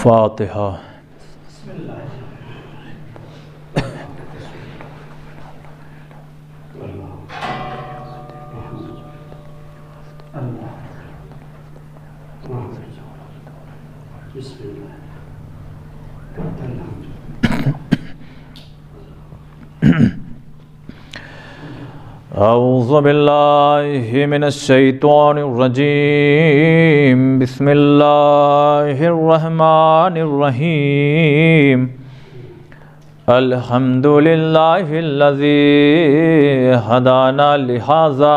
فاتحہ۔ اعوذ باللہ من الشیطان الرجیم، بسم اللہ الرحمن الرحیم، الحمد للہ الذی ہدانا لہذا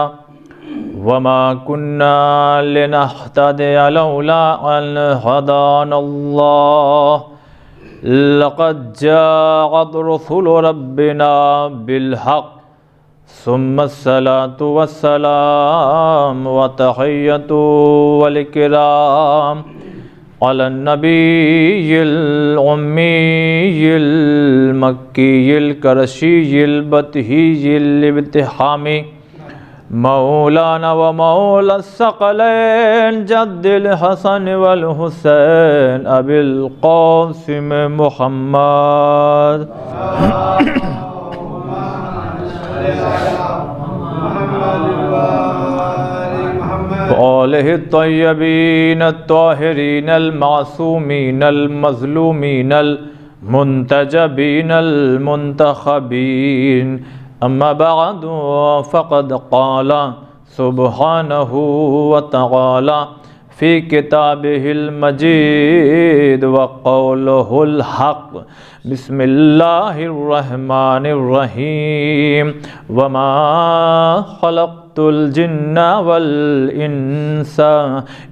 وما كنا لنهتدي لولا ان هدانا الله لقد جاءت رسل ربنا بالحق ثم الصلاة والسلام والتحية والإكرام على النبي الأمي المكي القرشي البتهي الابتحامي مولانا ومولا الثقلين جد الحسن والحسين أبي القاسم محمد وآله الطيبين الطاهرين المعصومين المظلومين المنتجبين المنتخبين، أما بعد فقد قال سبحانه وتعالى في كتابه المجيد وقوله الحق، بسم الله الرحمن الرحيم، وما خلقت الجن والإنس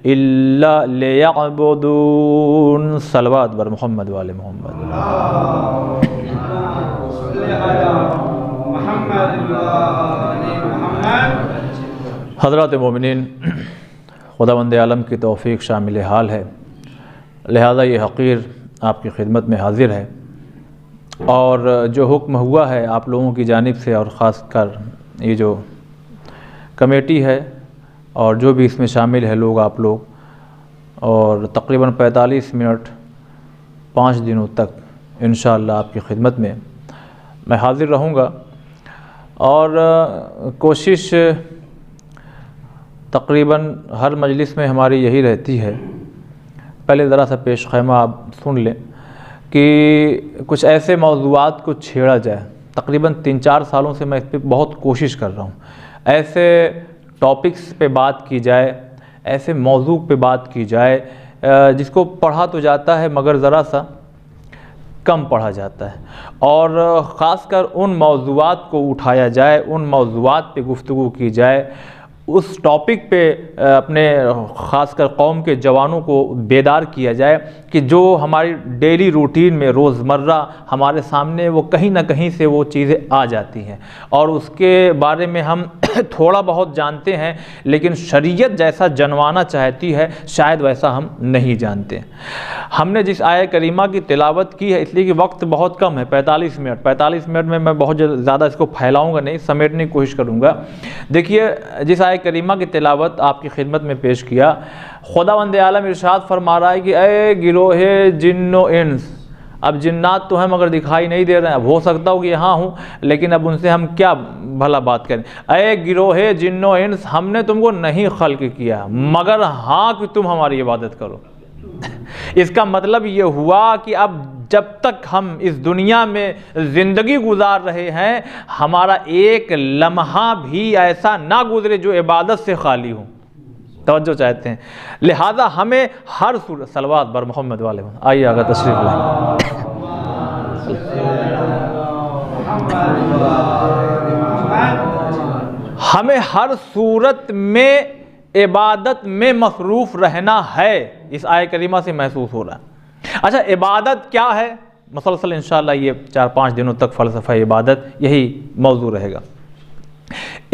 إلا ليعبدون۔ صلوات بر محمد وآل محمد۔ حضرات مومنین، خداوند عالم کی توفیق شامل حال ہے، لہذا یہ حقیر آپ کی خدمت میں حاضر ہے، اور جو حکم ہوا ہے آپ لوگوں کی جانب سے، اور خاص کر یہ جو کمیٹی ہے اور جو بھی اس میں شامل ہے لوگ، آپ لوگ، اور تقریباً 45 منٹ 5 دنوں تک انشاءاللہ آپ کی خدمت میں میں حاضر رہوں گا، اور کوشش تقریباً ہر مجلس میں ہماری یہی رہتی ہے۔ پہلے ذرا سا پیش خیمہ آپ سن لیں کہ کچھ ایسے موضوعات کو چھیڑا جائے۔ تقریباً 3-4 سالوں سے میں اس پہ بہت کوشش کر رہا ہوں، ایسے ٹاپکس پہ بات کی جائے، ایسے موضوع پہ بات کی جائے جس کو پڑھا تو جاتا ہے مگر ذرا سا کم پڑھا جاتا ہے، اور خاص کر ان موضوعات کو اٹھایا جائے، ان موضوعات پہ گفتگو کی جائے، اس ٹاپک پہ اپنے خاص کر قوم کے جوانوں کو بیدار کیا جائے کہ جو ہماری ڈیلی روٹین میں روزمرہ ہمارے سامنے وہ کہیں نہ کہیں سے وہ چیزیں آ جاتی ہیں، اور اس کے بارے میں ہم تھوڑا بہت جانتے ہیں، لیکن شریعت جیسا جنوانا چاہتی ہے شاید ویسا ہم نہیں جانتے۔ ہم نے جس آیہ کریمہ کی تلاوت کی ہے، اس لیے کہ وقت بہت کم ہے، 45 منٹ میں بہت زیادہ اس کو پھیلاؤں گا نہیں، سمیٹنے کی کوشش کروں گا۔ دیکھیے، جس آیہ کریمہ کی تلاوت آپ کی خدمت میں پیش کیا، خداوند عالم ارشاد فرما رہا ہے کہ اے گروہ جن و انس، اب جنات تو ہیں مگر دکھائی نہیں دے رہے ہیں، اب ہو سکتا ہو کہ یہاں ہوں لیکن اب ان سے ہم کیا بھلا بات کریں۔ اے گروہ جن و انس، ہم نے تم کو نہیں خلق کیا مگر ہاں کہ تم ہماری عبادت کرو۔ اس کا مطلب یہ ہوا کہ اب جب تک ہم اس دنیا میں زندگی گزار رہے ہیں، ہمارا ایک لمحہ بھی ایسا نہ گزرے جو عبادت سے خالی ہو۔ توجہ چاہتے ہیں، لہذا ہمیں ہر صورت صلوات بر محمد والے، آئیے آگے تشریف لائیں۔ ہمیں ہر صورت میں عبادت میں مصروف رہنا ہے، اس آیہ کریمہ سے محسوس ہو رہا ہے۔ اچھا، عبادت کیا ہے؟ مسلسل انشاءاللہ یہ 4-5 دنوں تک فلسفہ عبادت یہی موضوع رہے گا۔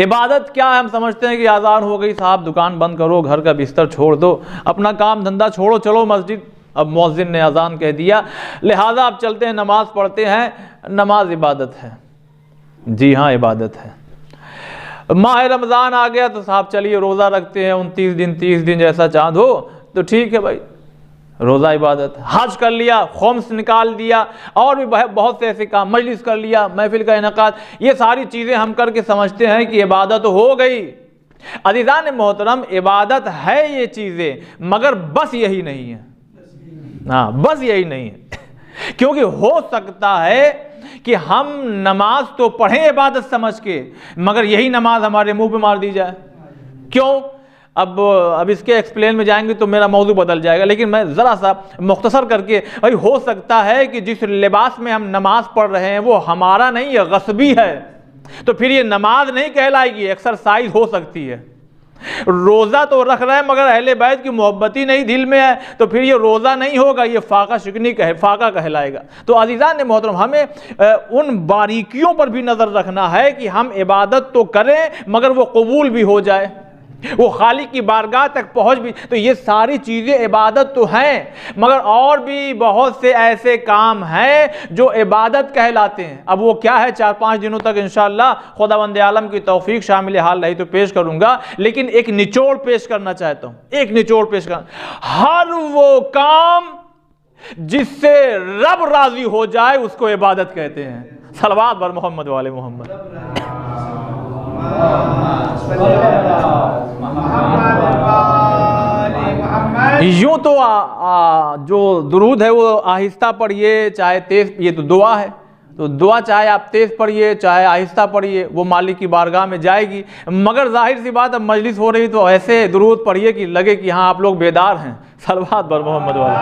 عبادت کیا ہے؟ ہم سمجھتے ہیں کہ اذان ہو گئی، صاحب دکان بند کرو، گھر کا بستر چھوڑ دو، اپنا کام دھندا چھوڑو، چلو مسجد، اب مؤذن نے اذان کہہ دیا لہذا اب چلتے ہیں نماز پڑھتے ہیں، نماز عبادت ہے؟ جی ہاں، عبادت ہے۔ ماہ رمضان آ گیا تو صاحب چلیے روزہ رکھتے ہیں 29 دن 30 دن جیسا چاند ہو تو ٹھیک ہے بھائی، روزہ عبادت. حج کر لیا، خمس نکال دیا، اور بھی بہت سے ایسے کام، مجلس کر لیا، محفل کا انعقاد، یہ ساری چیزیں ہم کر کے سمجھتے ہیں کہ عبادت ہو گئی. عزیزان محترم، عبادت ہے یہ چیزیں، مگر بس یہی نہیں ہے. ہاں بس یہی نہیں ہے. کیونکہ ہو سکتا ہے کہ ہم نماز تو پڑھیں عبادت سمجھ کے، مگر یہی نماز ہمارے منہ پہ مار دی جائے. کیوں؟ اب اس کے ایکسپلین میں جائیں گے تو میرا موضوع بدل جائے گا، لیکن میں ذرا سا مختصر کر کے، بھائی ہو سکتا ہے کہ جس لباس میں ہم نماز پڑھ رہے ہیں وہ ہمارا نہیں ہے، غصبی ہے، تو پھر یہ نماز نہیں کہلائے گی، ایکسرسائز ہو سکتی ہے. روزہ تو رکھ رہے ہیں مگر اہل بیت کی محبت ہی نہیں دل میں ہے، تو پھر یہ روزہ نہیں ہوگا، یہ فاقہ شکنی فاقہ کہلائے گا. تو عزیزان محترم، ہمیں ان باریکیوں پر بھی نظر رکھنا ہے کہ ہم عبادت تو کریں مگر وہ قبول بھی ہو جائے، وہ خالق کی بارگاہ تک پہنچ بھی. تو یہ ساری چیزیں عبادت تو ہیں، مگر اور بھی بہت سے ایسے کام ہیں جو عبادت کہلاتے ہیں. اب وہ کیا ہے 4-5 دنوں تک انشاءاللہ خداوند عالم کی توفیق شامل حال رہی تو پیش کروں گا، لیکن ایک نچوڑ پیش کرنا چاہتا ہوں. ایک نچوڑ پیش کرنا، ہر وہ کام جس سے رب راضی ہو جائے اس کو عبادت کہتے ہیں. صلوات بر محمد والے محمد. یوں تو جو درود ہے وہ آہستہ پڑھیے چاہے تیز، یہ تو دعا ہے، تو دعا چاہے آپ تیز پڑھیے چاہے آہستہ پڑھیے وہ مالک کی بارگاہ میں جائے گی. مگر ظاہر سی بات اب مجلس ہو رہی تو ایسے درود پڑھیے کہ لگے کہ ہاں آپ لوگ بیدار ہیں. صلوات بر محمد والے.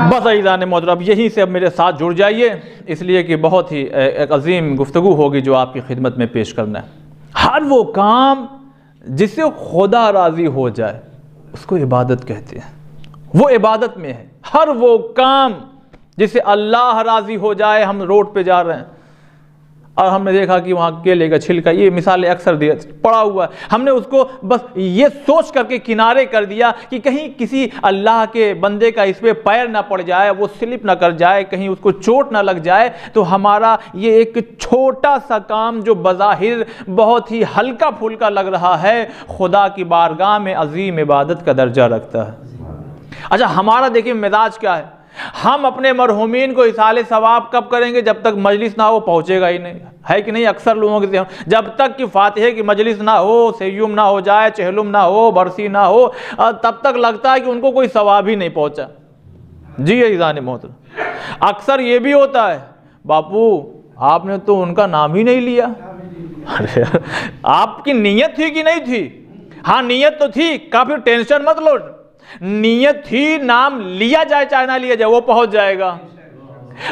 بس عزیزان محترم، یہیں سے اب میرے ساتھ جڑ جائیے، اس لیے کہ بہت ہی ایک عظیم گفتگو ہوگی جو آپ کی خدمت میں پیش کرنا ہے. ہر وہ کام جس سے خدا راضی ہو جائے اس کو عبادت کہتے ہیں، وہ عبادت میں ہے. ہر وہ کام جس سے اللہ راضی ہو جائے. ہم روڈ پہ جا رہے ہیں اور ہم نے دیکھا کہ وہاں کیلے کا چھلکا، یہ مثالیں اکثر پڑا ہوا ہے، ہم نے اس کو بس یہ سوچ کر کے کنارے کر دیا کہ کہیں کسی اللہ کے بندے کا اس پہ پیر نہ پڑ جائے، وہ سلپ نہ کر جائے، کہیں اس کو چوٹ نہ لگ جائے. تو ہمارا یہ ایک چھوٹا سا کام جو بظاہر بہت ہی ہلکا پھلکا لگ رہا ہے، خدا کی بارگاہ میں عظیم عبادت کا درجہ رکھتا ہے. اچھا ہمارا دیکھیں مزاج کیا ہے، ہم اپنے مرحومین کو اصالِ ثواب کب کریں گے؟ جب تک مجلس نہ ہو، پہنچے گا ہی نہیں، ہے کہ نہیں؟ اکثر لوگوں کے جب تک کہ فاتحے کی مجلس نہ ہو، سیوم نہ ہو جائے، چہلم نہ ہو، برسی نہ ہو، تب تک لگتا ہے کہ ان کو کوئی ثواب ہی نہیں پہنچا. جی عزیزان محترم، اکثر یہ بھی ہوتا ہے، باپو آپ نے تو ان کا نام ہی نہیں لیا. آپ کی نیت تھی کہ نہیں تھی؟ ہاں نیت تو تھی، کافی ٹینشن مت لو، نیت تھی، نام لیا جائے چاہے نہ لیا جائے وہ پہنچ جائے گا.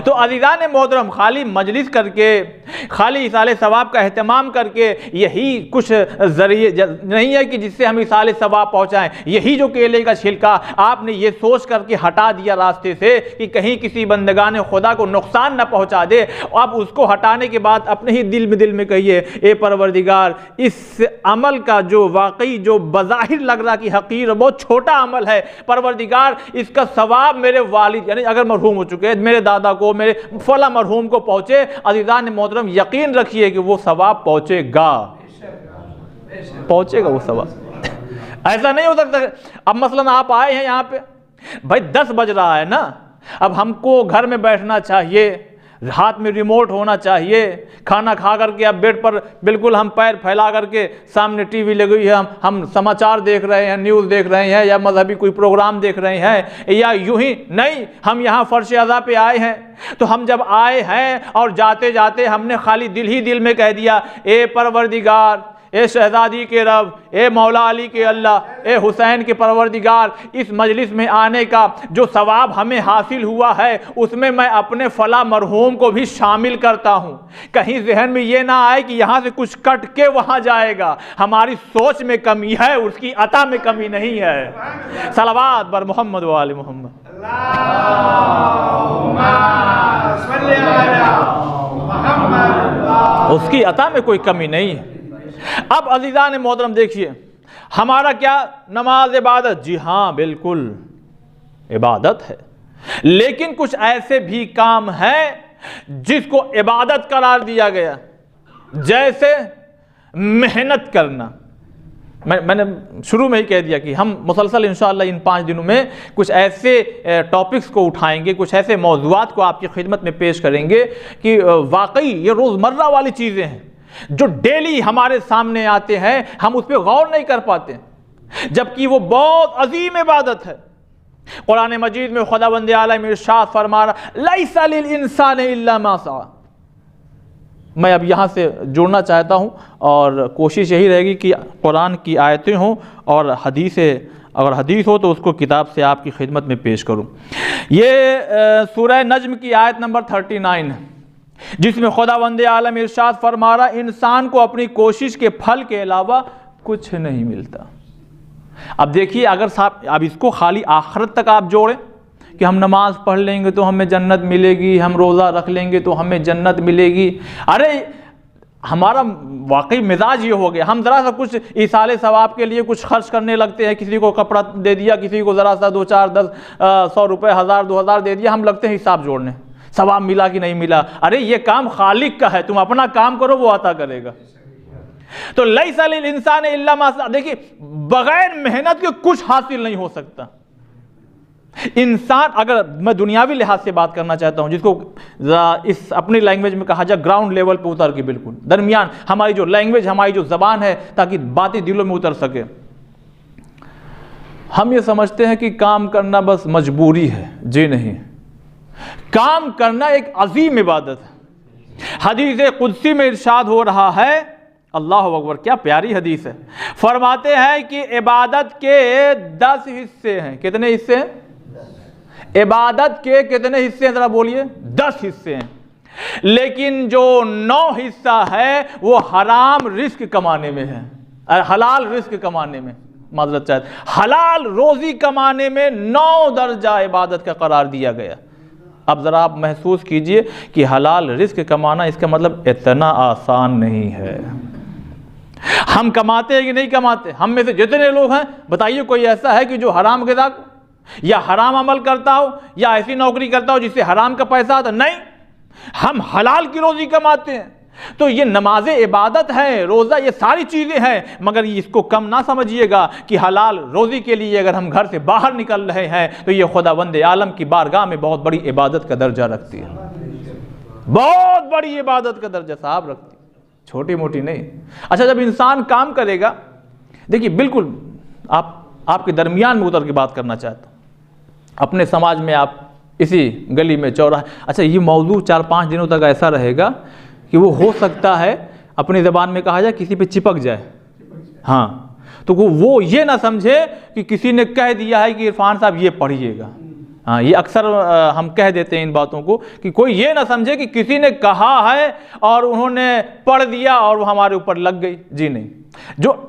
تو عزیزان محترم، خالی مجلس کر کے، خالی اصالِ ثواب کا اہتمام کر کے یہی کچھ ذریعے نہیں ہے کہ جس سے ہم اصالِ ثواب پہنچائیں. یہی جو کیلے کا چھلکا آپ نے یہ سوچ کر کے ہٹا دیا راستے سے کہ کہیں کسی بندگان خدا کو نقصان نہ پہنچا دے، اب اس کو ہٹانے کے بعد اپنے ہی دل میں کہیے، اے پروردگار اس عمل کا جو واقعی جو بظاہر لگ رہا کہ حقیر بہت چھوٹا عمل ہے، پروردگار اس کا ثواب میرے والد یعنی اگر مرحوم ہو چکے ہیں، میرے دادا کو، میرے فلاں مرحوم کو پہنچے. عزیزان محترم یقین رکھیے کہ وہ ثواب پہنچے گا، پہنچے گا وہ ثواب. ایسا نہیں ہو سکتا. اب مثلا آپ آئے ہیں یہاں پہ، بھائی 10 بج رہا ہے نا، اب ہم کو گھر میں بیٹھنا چاہیے، ہاتھ میں ریموٹ ہونا چاہیے، کھانا کھا کر کے اب بیڈ پر بالکل ہم پیر پھیلا کر کے سامنے ٹی وی لگی ہوئی ہے، ہم سماچار دیکھ رہے ہیں، نیوز دیکھ رہے ہیں، یا مذہبی کوئی پروگرام دیکھ رہے ہیں، یا یوں ہی نہیں ہم یہاں فرش اعضاء پہ آئے ہیں. تو ہم جب آئے ہیں اور جاتے جاتے ہم نے خالی دل میں کہہ دیا، اے پروردگار، اے شہزادی کے رب، اے مولا علی کے اللہ، اے حسین کے پروردگار، اس مجلس میں آنے کا جو ثواب ہمیں حاصل ہوا ہے اس میں میں اپنے فلاں مرحوم کو بھی شامل کرتا ہوں. کہیں ذہن میں یہ نہ آئے کہ یہاں سے کچھ کٹ کے وہاں جائے گا. ہماری سوچ میں کمی ہے، اس کی عطا میں کمی نہیں ہے. صلوات بر محمد و آل محمد. اس کی عطا میں کوئی کمی نہیں ہے. اب عزیزان محترم دیکھیے، ہمارا کیا نماز عبادت؟ جی ہاں بالکل عبادت ہے، لیکن کچھ ایسے بھی کام ہیں جس کو عبادت قرار دیا گیا، جیسے محنت کرنا۔ میں نے شروع میں ہی کہہ دیا کہ ہم مسلسل انشاءاللہ ان 5 دنوں میں کچھ ایسے ٹاپکس کو اٹھائیں گے، کچھ ایسے موضوعات کو آپ کی خدمت میں پیش کریں گے کہ واقعی یہ روزمرہ والی چیزیں ہیں جو ڈیلی ہمارے سامنے آتے ہیں، ہم اس پہ غور نہیں کر پاتے، جبکہ وہ بہت عظیم عبادت ہے۔ قرآن مجید میں خداوند عالم ارشاد فرما رہا لیس للانسان الا ما سعی۔ میں اب یہاں سے جڑنا چاہتا ہوں اور کوشش یہی رہے گی کہ قرآن کی آیتیں ہوں اور حدیثیں، اگر حدیث ہو تو اس کو کتاب سے آپ کی خدمت میں پیش کروں۔ یہ سورہ نجم کی آیت نمبر 39 ہے، جس میں خداوند عالم ارشاد فرما رہا انسان کو اپنی کوشش کے پھل کے علاوہ کچھ نہیں ملتا۔ اب دیکھیے، اگر اب اس کو خالی آخرت تک آپ جوڑیں کہ ہم نماز پڑھ لیں گے تو ہمیں جنت ملے گی، ہم روزہ رکھ لیں گے تو ہمیں جنت ملے گی، ارے ہمارا واقعی مزاج یہ ہو گیا، ہم ذرا سا کچھ ایصال ثواب کے لیے کچھ خرچ کرنے لگتے ہیں، کسی کو کپڑا دے دیا، کسی کو ذرا سا 2 4 10 100 روپے 1000 2000 دے دیا، ہم لگتے ہیں حساب جوڑنے، ثواب ملا کہ نہیں ملا۔ ارے یہ کام خالق کا ہے، تم اپنا کام کرو، وہ عطا کرے گا۔ تو لیس للانسان الا ما سعی، دیکھیے بغیر محنت کے کچھ حاصل نہیں ہو سکتا۔ انسان، اگر میں دنیاوی لحاظ سے بات کرنا چاہتا ہوں، جس کو اس اپنی لینگویج میں کہا جائے گراؤنڈ لیول پہ اتر کے، بالکل درمیان ہماری جو لینگویج، ہماری جو زبان ہے، تاکہ باتیں دلوں میں اتر سکے، ہم یہ سمجھتے ہیں کہ کام کرنا بس مجبوری ہے۔ جی نہیں، کام کرنا ایک عظیم عبادت ہے۔ حدیث قدسی میں ارشاد ہو رہا ہے، اللہ اکبر، کیا پیاری حدیث ہے، فرماتے ہیں کہ عبادت کے 10 حصے ہیں۔ کتنے حصے ہیں؟ عبادت کے کتنے حصے ہیں ذرا بولیے؟ 10 حصے ہیں، لیکن جو 9 حصہ ہے وہ حرام رزق کمانے میں ہے، حلال رزق کمانے میں، معذرت چاہتے حلال روزی کمانے میں 9 درجہ عبادت کا قرار دیا گیا۔ اب ذرا آپ محسوس کیجئے کہ حلال رزق کمانا اس کا مطلب اتنا آسان نہیں ہے۔ ہم کماتے ہیں کہ نہیں کماتے؟ ہم میں سے جتنے لوگ ہیں بتائیے کوئی ایسا ہے کہ جو حرام غذا یا حرام عمل کرتا ہو یا ایسی نوکری کرتا ہو جس سے حرام کا پیسہ آتا؟ نہیں، ہم حلال کی روزی کماتے ہیں۔ تو یہ نماز عبادت ہے، روزہ، یہ ساری چیزیں ہیں، مگر اس کو کم نہ سمجھیے گا کہ حلال روزی کے لیے اگر ہم گھر سے باہر نکل رہے ہیں تو یہ خداوند عالم کی بارگاہ میں بہت بڑی عبادت کا درجہ رکھتی ہے، بہت بڑی عبادت کا درجہ صاحب رکھتی ہے، چھوٹی موٹی نہیں۔ اچھا، جب انسان کام کرے گا، دیکھیے بالکل آپ کے درمیان میں اتر کے بات کرنا چاہتا ہوں، اپنے سماج میں آپ اسی گلی میں چوراہے، اچھا یہ موضوع 4-5 دنوں تک ایسا رہے گا کہ وہ ہو سکتا ہے اپنی زبان میں کہا جائے کسی پہ چپک جائے، ہاں، تو وہ یہ نہ سمجھے کہ کسی نے کہہ دیا ہے کہ عرفان صاحب یہ پڑھیے گا۔ ہاں، یہ اکثر ہم کہہ دیتے ہیں ان باتوں کو کہ کوئی یہ نہ سمجھے کہ کسی نے کہا ہے اور انہوں نے پڑھ دیا اور وہ ہمارے اوپر لگ گئی۔ جی نہیں،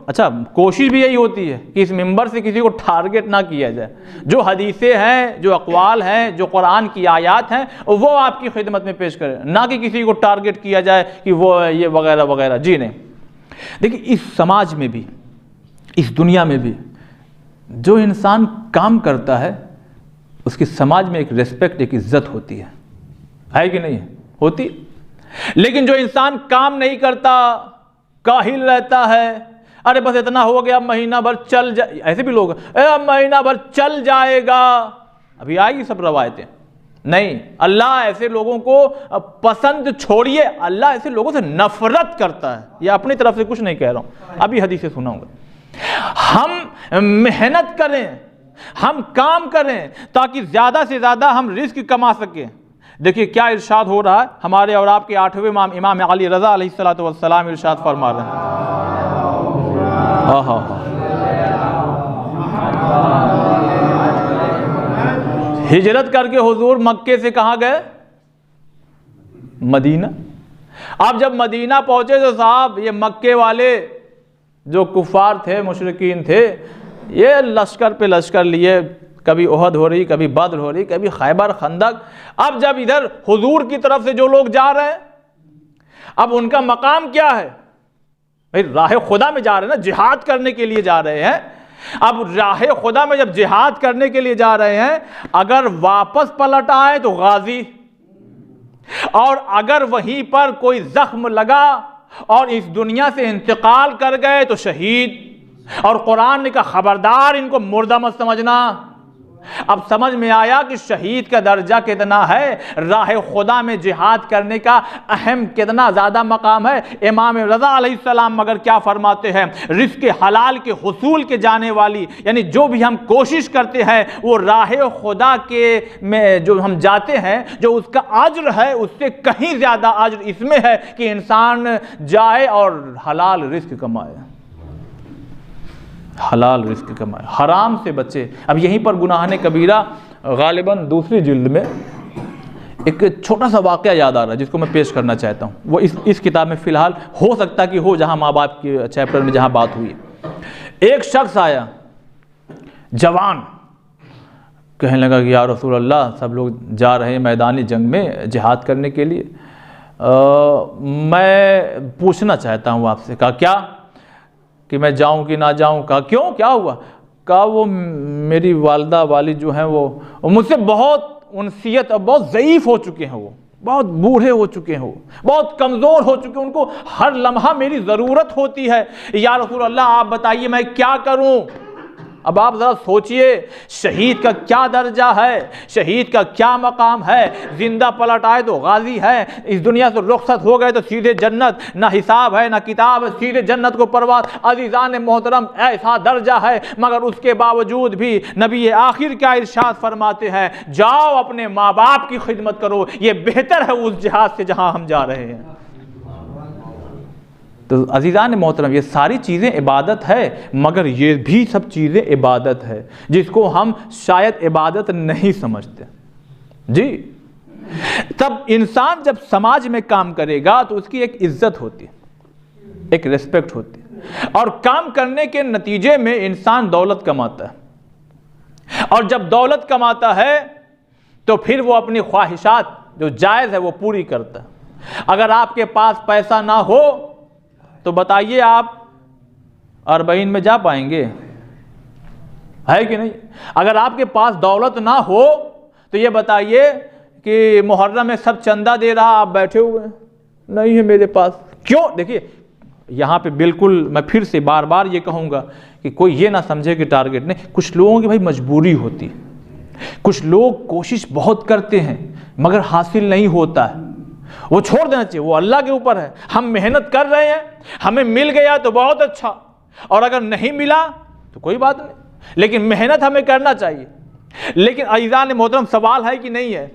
اچھا کوشش بھی یہی ہوتی ہے کہ اس منبر سے کسی کو ٹارگٹ نہ کیا جائے، جو حدیثیں ہیں، جو اقوال ہیں، جو قرآن کی آیات ہیں وہ آپ کی خدمت میں پیش کریں، نہ کہ کسی کو ٹارگٹ کیا جائے کہ وہ یہ وغیرہ وغیرہ۔ جی نہیں، دیکھیں اس سماج میں بھی، اس دنیا میں بھی جو انسان کام کرتا ہے اس کی سماج میں ایک ریسپیکٹ، ایک عزت ہوتی ہے کہ نہیں ہوتی؟ لیکن جو انسان کام نہیں کرتا، کاہل رہتا ہے، ارے بس اتنا ہو گیا، مہینہ بھر چل جائے، ایسے بھی لوگ مہینہ بھر چل جائے گا، ابھی آئے گی سب روایتیں، نہیں، اللہ ایسے لوگوں کو پسند چھوڑیے، اللہ ایسے لوگوں سے نفرت کرتا ہے۔ یہ اپنی طرف سے کچھ نہیں کہہ رہا ہوں، ابھی حدیثیں سناؤں گا۔ ہم محنت کریں، ہم کام کریں تاکہ زیادہ سے زیادہ ہم رزق کما سکیں۔ دیکھیے کیا ارشاد ہو رہا ہے، ہمارے اور آپ کے 8ویں امام علی رضا علیہ السلام ارشاد فرما رہے ہیں، ہجرت کر کے حضور مکے سے کہاں گئے؟ مدینہ۔ اب جب مدینہ پہنچے تو صاحب یہ مکے والے جو کفار تھے، مشرکین تھے، یہ لشکر پہ لشکر لیے، کبھی احد ہو رہی، کبھی بدر ہو رہی، کبھی خیبر، خندق۔ اب جب ادھر حضور کی طرف سے جو لوگ جا رہے ہیں، اب ان کا مقام کیا ہے؟ بھئی راہ خدا میں جا رہے ہیں نا، جہاد کرنے کے لیے جا رہے ہیں، اب راہ خدا میں جب جہاد کرنے کے لیے جا رہے ہیں، اگر واپس پلٹ آئے تو غازی، اور اگر وہیں پر کوئی زخم لگا اور اس دنیا سے انتقال کر گئے تو شہید۔ اور قرآن نے کہا خبردار ان کو مردہ مت سمجھنا۔ اب سمجھ میں آیا کہ شہید کا درجہ کتنا ہے، راہ خدا میں جہاد کرنے کا اہم کتنا زیادہ مقام ہے۔ امام رضا علیہ السلام مگر کیا فرماتے ہیں، رزق حلال کے حصول کے جانے والی، یعنی جو بھی ہم کوشش کرتے ہیں وہ راہ خدا کے میں جو ہم جاتے ہیں، جو اس کا اجر ہے اس سے کہیں زیادہ اجر اس میں ہے کہ انسان جائے اور حلال رزق کمائے، حلال رزق کمائے، حرام سے بچے۔ اب یہیں پر گناہ کبیرہ غالباً دوسری جلد میں ایک چھوٹا سا واقعہ یاد آ رہا ہے جس کو میں پیش کرنا چاہتا ہوں، وہ اس کتاب میں فی الحال ہو سکتا کہ ہو جہاں ماں باپ کے چیپٹر میں جہاں بات ہوئی ہے۔ ایک شخص آیا جوان، کہنے لگا کہ یا رسول اللہ سب لوگ جا رہے ہیں میدان جنگ میں جہاد کرنے کے لیے، میں پوچھنا چاہتا ہوں آپ سے۔ کہا کیا، کہ میں جاؤں کہ نہ جاؤں؟ کہا کیوں، کیا ہوا؟ کہا وہ میری والدہ والد جو ہیں وہ مجھ سے بہت انسیت اور بہت ضعیف ہو چکے ہیں، وہ بہت بوڑھے ہو چکے ہیں، وہ بہت کمزور ہو چکے ہیں، ان کو ہر لمحہ میری ضرورت ہوتی ہے۔ یا رسول اللہ آپ بتائیے میں کیا کروں؟ اب آپ ذرا سوچئے شہید کا کیا درجہ ہے، شہید کا کیا مقام ہے۔ زندہ پلٹ آئے تو غازی ہے، اس دنیا سے رخصت ہو گئے تو سیدھے جنت، نہ حساب ہے نہ کتاب ہے، سیدھے جنت کو پرواز۔ عزیزان محترم ایسا درجہ ہے، مگر اس کے باوجود بھی نبی آخر کیا ارشاد فرماتے ہیں، جاؤ اپنے ماں باپ کی خدمت کرو، یہ بہتر ہے اس جہاد سے جہاں ہم جا رہے ہیں۔ تو عزیزان محترم یہ ساری چیزیں عبادت ہے، مگر یہ بھی سب چیزیں عبادت ہے جس کو ہم شاید عبادت نہیں سمجھتے۔ جی، تب انسان جب سماج میں کام کرے گا تو اس کی ایک عزت ہوتی ہے، ایک ریسپیکٹ ہوتی ہے، اور کام کرنے کے نتیجے میں انسان دولت کماتا ہے، اور جب دولت کماتا ہے تو پھر وہ اپنی خواہشات جو جائز ہے وہ پوری کرتا ہے۔ اگر آپ کے پاس پیسہ نہ ہو تو بتائیے آپ اربعین میں جا پائیں گے؟ ہے کہ نہیں؟ اگر آپ کے پاس دولت نہ ہو تو یہ بتائیے کہ محرم میں سب چندہ دے رہا، آپ بیٹھے ہوئے ہیں، نہیں ہے میرے پاس، کیوں؟ دیکھیے یہاں پہ بالکل میں پھر سے بار بار یہ کہوں گا کہ کوئی یہ نہ سمجھے کہ ٹارگٹ نہیں، کچھ لوگوں کی بھائی مجبوری ہوتی ہے، کچھ لوگ کوشش بہت کرتے ہیں مگر حاصل نہیں ہوتا ہے، وہ چھوڑ دینا چاہیے، وہ اللہ کے اوپر ہے۔ ہم محنت کر رہے ہیں، ہمیں مل گیا تو بہت اچھا، اور اگر نہیں ملا تو کوئی بات نہیں، لیکن محنت ہمیں کرنا چاہیے۔ لیکن عزیزان محترم سوال ہے کہ نہیں ہے،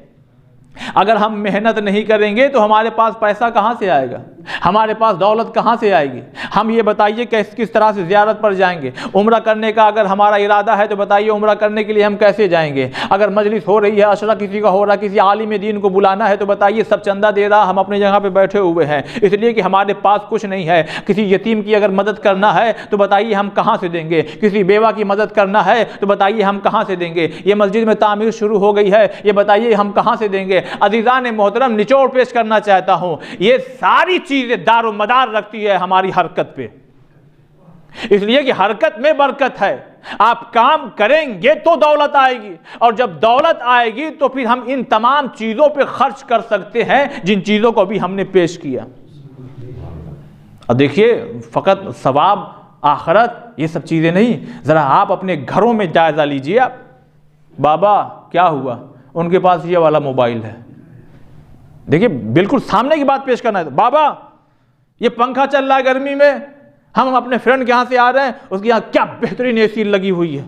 اگر ہم محنت نہیں کریں گے تو ہمارے پاس پیسہ کہاں سے آئے گا، ہمارے پاس دولت کہاں سے آئے گی؟ ہم یہ بتائیے کہ کس طرح سے زیارت پر جائیں گے؟ عمرہ کرنے کا اگر ہمارا ارادہ ہے تو بتائیے عمرہ کرنے کے لیے ہم کیسے جائیں گے؟ اگر مجلس ہو رہی ہے، عشرہ کسی کا ہو رہا ہے، کسی عالم دین کو بلانا ہے تو بتائیے سب چندہ دے رہا، ہم اپنی جگہ پہ بیٹھے ہوئے ہیں اس لیے کہ ہمارے پاس کچھ نہیں ہے۔ کسی یتیم کی اگر مدد کرنا ہے تو بتائیے ہم کہاں سے دیں گے؟ کسی بیوہ کی مدد کرنا ہے تو بتائیے ہم کہاں سے دیں گے؟ یہ مسجد میں تعمیر شروع ہو گئی ہے، یہ بتائیے ہم کہاں سے دیں گے؟ عزیزان محترم نچوڑ پیش کرنا چاہتا ہوں، یہ ساری چیزیں دار و مدار رکھتی ہے ہماری حرکت پہ، اس لیے کہ حرکت میں برکت ہے۔ آپ کام کریں گے تو دولت آئے گی، اور جب دولت آئے گی تو پھر ہم ان تمام چیزوں پہ خرچ کر سکتے ہیں جن چیزوں کو بھی ہم نے پیش کیا۔ اب دیکھیے فقط ثواب آخرت یہ سب چیزیں نہیں، ذرا آپ اپنے گھروں میں جائزہ لیجئے۔ آپ بابا کیا ہوا، ان کے پاس یہ والا موبائل ہے، دیکھیے بالکل سامنے کی بات پیش کرنا ہے، بابا یہ پنکھا چل رہا ہے گرمی میں، ہم اپنے فرینڈ کے یہاں سے آ رہے ہیں، اس کے یہاں کیا بہترین اے سی لگی ہوئی ہے،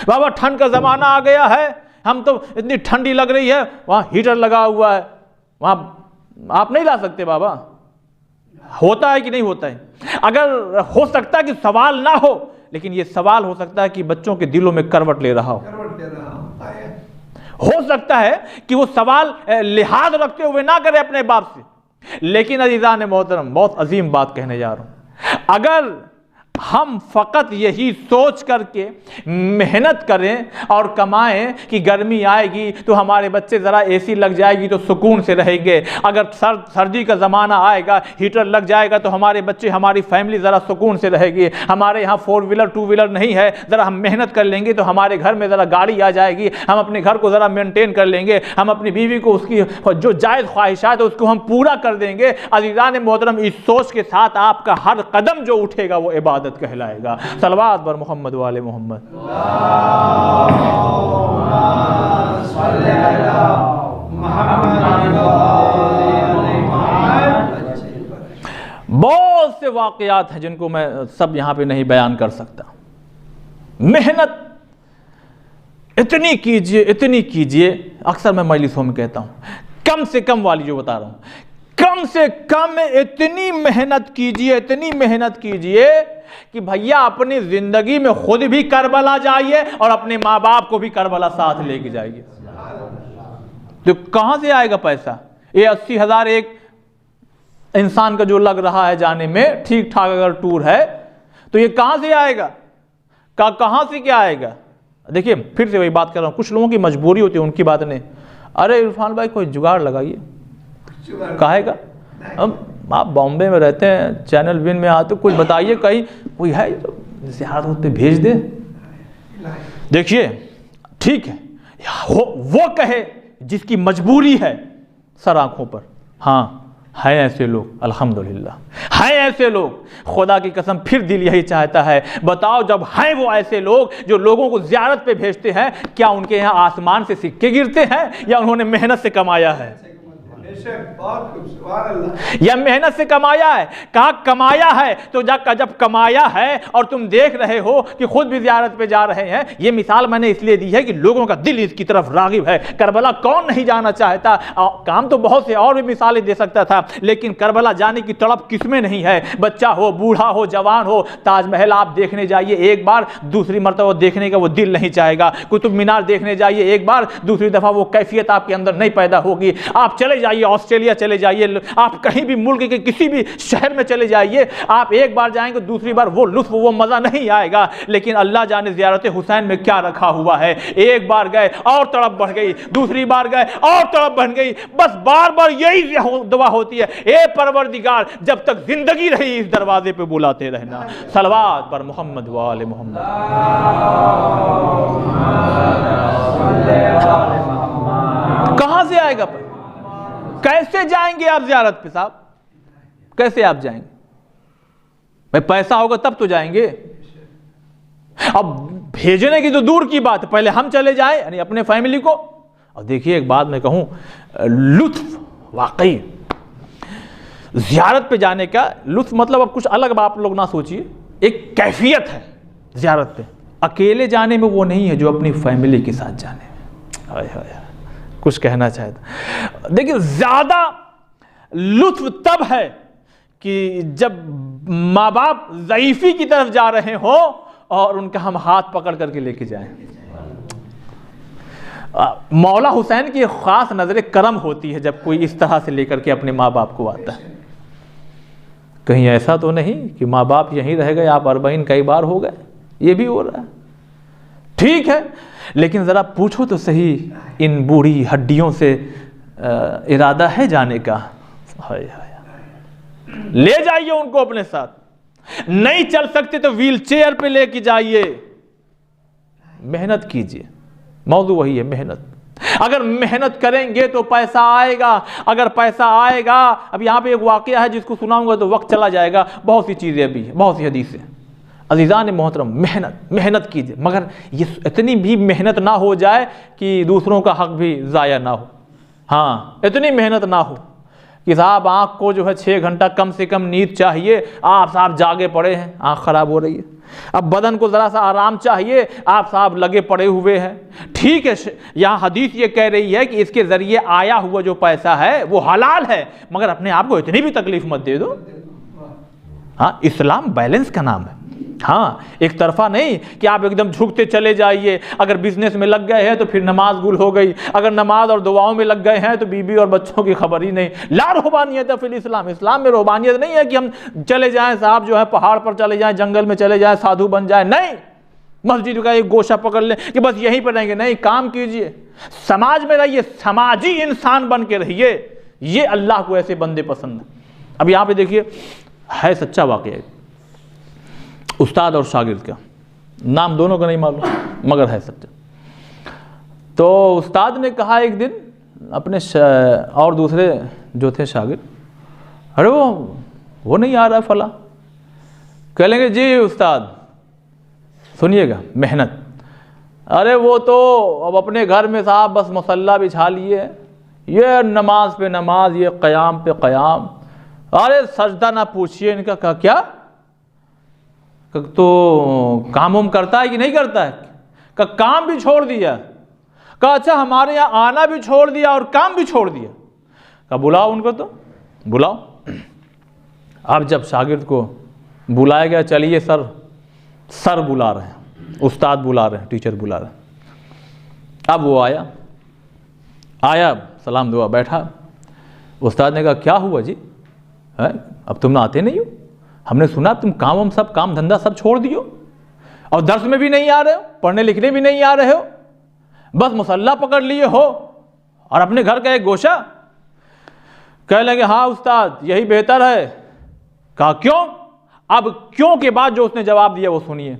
بابا ٹھنڈ کا زمانہ آ گیا ہے، ہم تو اتنی ٹھنڈی لگ رہی ہے، وہاں ہیٹر لگا ہوا ہے، وہاں آپ نہیں لا سکتے بابا؟ ہوتا ہے کہ نہیں ہوتا ہے؟ اگر ہو سکتا ہے کہ سوال نہ ہو، لیکن یہ سوال ہو سکتا ہے کہ بچوں کے دلوں میں کروٹ لے رہا ہو سکتا ہے کہ وہ سوال لحاظ رکھتے ہوئے نہ کرے اپنے باپ سے۔ لیکن عزیزان محترم بہت عظیم بات کہنے جا رہا ہوں، اگر ہم فقط یہی سوچ کر کے محنت کریں اور کمائیں کہ گرمی آئے گی تو ہمارے بچے ذرا اے سی لگ جائے گی تو سکون سے رہیں گے، اگر سردی کا زمانہ آئے گا ہیٹر لگ جائے گا تو ہمارے بچے ہماری فیملی ذرا سکون سے رہے گی، ہمارے یہاں 4 ویلر 2 ویلر نہیں ہے، ذرا ہم محنت کر لیں گے تو ہمارے گھر میں ذرا گاڑی آ جائے گی، ہم اپنے گھر کو ذرا مینٹین کر لیں گے، ہم اپنی بیوی کو اس کی جو جائز خواہشات ہے اس کو ہم پورا کر دیں گے۔ عزیزان محترم، اس سوچ کے ساتھ آپ کا ہر قدم جو اٹھے گا وہ عبادت کہلائے گا۔ صلوات بر محمد وآل محمد۔ بہت سے واقعات ہیں جن کو میں سب یہاں پہ نہیں بیان کر سکتا۔ محنت اتنی کیجئے، اکثر میں مجلسوں میں کہتا ہوں، کم سے کم والی جو بتا رہا ہوں، کم سے کم اتنی محنت کیجئے کہ بھیا اپنی زندگی میں خود بھی کربلا جائیے اور اپنے ماں باپ کو بھی کربلا ساتھ لے کے جائیے۔ تو کہاں سے آئے گا پیسہ؟ یہ 80,000 ایک انسان کا جو لگ رہا ہے جانے میں، ٹھیک ٹھاک اگر ٹور ہے تو یہ کہاں سے آئے گا؟ کہاں سے کیا آئے گا؟ دیکھیے پھر سے وہی بات کر رہا ہوں، کچھ لوگوں کی مجبوری ہوتی ہے، ان کی بات نہیں۔ ارے عرفان بھائی کوئی جگاڑ لگائیے، کہے گا آپ بامبے میں رہتے ہیں، چینل ون میں آتے، کچھ بتائیے کہیں کوئی ہے زیادہ ہوتے بھیج دے۔ دیکھیے ٹھیک ہے، وہ کہے جس کی مجبوری ہے سر آنکھوں پر، ہاں ہیں ایسے لوگ، الحمدللہ ہیں ایسے لوگ، خدا کی قسم پھر دل یہی چاہتا ہے، بتاؤ جب ہیں وہ ایسے لوگ جو لوگوں کو زیارت پہ بھیجتے ہیں، کیا ان کے یہاں آسمان سے سکے گرتے ہیں یا انہوں نے محنت سے کمایا ہے؟ یا محنت سے کمایا ہے؟ کہا کمایا ہے تو جب کمایا ہے اور تم دیکھ رہے ہو کہ خود بھی زیارت پہ جا رہے ہیں، یہ مثال میں نے اس لیے دی ہے کہ لوگوں کا دل اس کی طرف راغب ہے۔ کربلا کون نہیں جانا چاہتا؟ کام تو بہت سے اور بھی مثالیں دے سکتا تھا، لیکن کربلا جانے کی تڑپ کس میں نہیں ہے؟ بچہ ہو، بوڑھا ہو، جوان ہو، تاج محل آپ دیکھنے جائیے ایک بار، دوسری مرتبہ دیکھنے کا وہ دل نہیں چاہے گا۔ قطب مینار دیکھنے جائیے ایک بار، دوسری دفعہ وہ کیفیت آپ کے اندر نہیں پیدا ہوگی۔ آپ چلے جائیے آسٹریلیا چلے جائیے، آپ کہیں بھی ملک کے کسی بھی شہر میں چلے جائیے، آپ ایک بار جائیں گے دوسری بار وہ لطف وہ مزہ نہیں آئے گا۔ لیکن اللہ جانے زیارت حسین میں کیا رکھا ہوا ہے، ایک بار گئے اور تڑپ بڑھ گئی، دوسری بار گئے اور تڑپ بڑھ گئی، بس بار بار یہی دعا ہوتی ہے، اے پروردگار جب تک زندگی رہی اس دروازے پہ بلاتے رہنا۔ صلوات پر محمد وآل محمد۔ کہاں سے آئے گا؟ کیسے جائیں گے آپ زیارت پہ صاحب؟ کیسے آپ جائیں گے؟ بھائی پیسہ ہوگا تب تو جائیں گے۔ اب بھیجنے کی تو دور کی بات، پہلے ہم چلے جائیں یعنی اپنے فیملی کو۔ اور دیکھیے ایک بات میں کہوں، لطف واقعی زیارت پہ جانے کا لطف، مطلب اب کچھ الگ آپ لوگ نہ سوچیے، ایک کیفیت ہے زیارت پہ۔ اکیلے جانے میں وہ نہیں ہے جو اپنی فیملی کے ساتھ جانے میں۔ کچھ کہنا چاہتا، دیکھیں زیادہ لطف تب ہے کہ جب ماں باپ ضعیفی کی طرف جا رہے ہوں اور ان کا ہم ہاتھ پکڑ کر کے لے کے جائیں۔ مولا حسین کی خاص نظر کرم ہوتی ہے جب کوئی اس طرح سے لے کر کے اپنے ماں باپ کو آتا ہے۔ کہیں ایسا تو نہیں کہ ماں باپ یہیں رہ گئے، آپ 40 کئی بار ہو گئے، یہ بھی ہو رہا ہے، ٹھیک ہے، لیکن ذرا پوچھو تو صحیح ان بوڑھی ہڈیوں سے ارادہ ہے جانے کا؟ لے جائیے ان کو اپنے ساتھ، نہیں چل سکتے تو ویل چیئر پہ لے کے جائیے، محنت کیجیے۔ موضوع وہی ہے، محنت۔ اگر محنت کریں گے تو پیسہ آئے گا، اگر پیسہ آئے گا، اب یہاں پہ ایک واقعہ ہے جس کو سناؤں گا تو وقت چلا جائے گا، بہت سی چیزیں ابھی ہیں، بہت سی حدیثیں۔ عزیزان محترم، محنت کیجیے، مگر یہ اتنی بھی محنت نہ ہو جائے کہ دوسروں کا حق بھی ضائع نہ ہو۔ ہاں اتنی محنت نہ ہو کہ صاحب آنکھ کو جو ہے 6 گھنٹہ کم سے کم نیند چاہیے، آپ صاحب جاگے پڑے ہیں، آنکھ خراب ہو رہی ہے۔ اب بدن کو ذرا سا آرام چاہیے، آپ صاحب لگے پڑے ہوئے ہیں۔ ٹھیک ہے، یہاں حدیث یہ کہہ رہی ہے کہ اس کے ذریعے آیا ہوا جو پیسہ ہے وہ حلال ہے، مگر اپنے آپ کو اتنی بھی تکلیف مت دے دو۔ ہاں اسلام بیلنس کا نام ہے، ہاں ایک طرفہ نہیں کہ آپ ایک دم جھکتے چلے جائیے، اگر بزنس میں لگ گئے ہیں تو پھر نماز گل ہو گئی، اگر نماز اور دعاؤں میں لگ گئے ہیں تو بیوی اور بچوں کی خبر ہی نہیں۔ لا رہبانیت فی الاسلام، اسلام میں رہبانیت نہیں ہے کہ ہم چلے جائیں صاحب جو ہے پہاڑ پر چلے جائیں، جنگل میں چلے جائیں، سادھو بن جائیں، نہیں مسجد کا ایک گوشہ پکڑ لیں کہ بس یہیں پر رہیں گے، نہیں، کام کیجئے، سماج میں رہیے، سماجی انسان بن کے رہیے، یہ اللہ کو ایسے بندے پسند ہیں۔ اب یہاں پہ دیکھیے ہے سچا واقعہ ہے، استاد اور شاگرد کا، نام دونوں کا نہیں معلوم مگر ہے سچا۔ تو استاد نے کہا ایک دن اپنے اور دوسرے جو تھے شاگرد، ارے وہ نہیں آ رہا فلاں، کہہ لیں گے جی استاد سنیے گا محنت، ارے وہ تو اب اپنے گھر میں صاحب بس مصلی بچھا لیے، یہ نماز پہ نماز، یہ قیام پہ قیام، ارے سجدہ نہ پوچھئے ان کا، کیا تو کام کرتا ہے کہ نہیں کرتا ہے؟ کہ کام بھی چھوڑ دیا، کہا اچھا ہمارے یہاں آنا بھی چھوڑ دیا اور کام بھی چھوڑ دیا، کہا بلاؤ ان کو، تو بلاؤ۔ اب جب شاگرد کو بلایا گیا، چلیے سر بلا رہے ہیں، استاد بلا رہے ہیں، ٹیچر بلا رہے ہیں، اب وہ آیا سلام دعا بیٹھا، استاد نے کہا کیا ہوا جی، اب تم نہ آتے نہیں ہو، ہم نے سنا تم کام دھندا سب چھوڑ دیو اور درس میں بھی نہیں آ رہے ہو، پڑھنے لکھنے بھی نہیں آ رہے ہو، بس مصلی پکڑ لیے ہو اور اپنے گھر کا ایک گوشہ۔ کہہ لیں گے ہاں استاد یہی بہتر ہے۔ کہا کیوں؟ اب کیوں کے بعد جو اس نے جواب دیا وہ سنیے،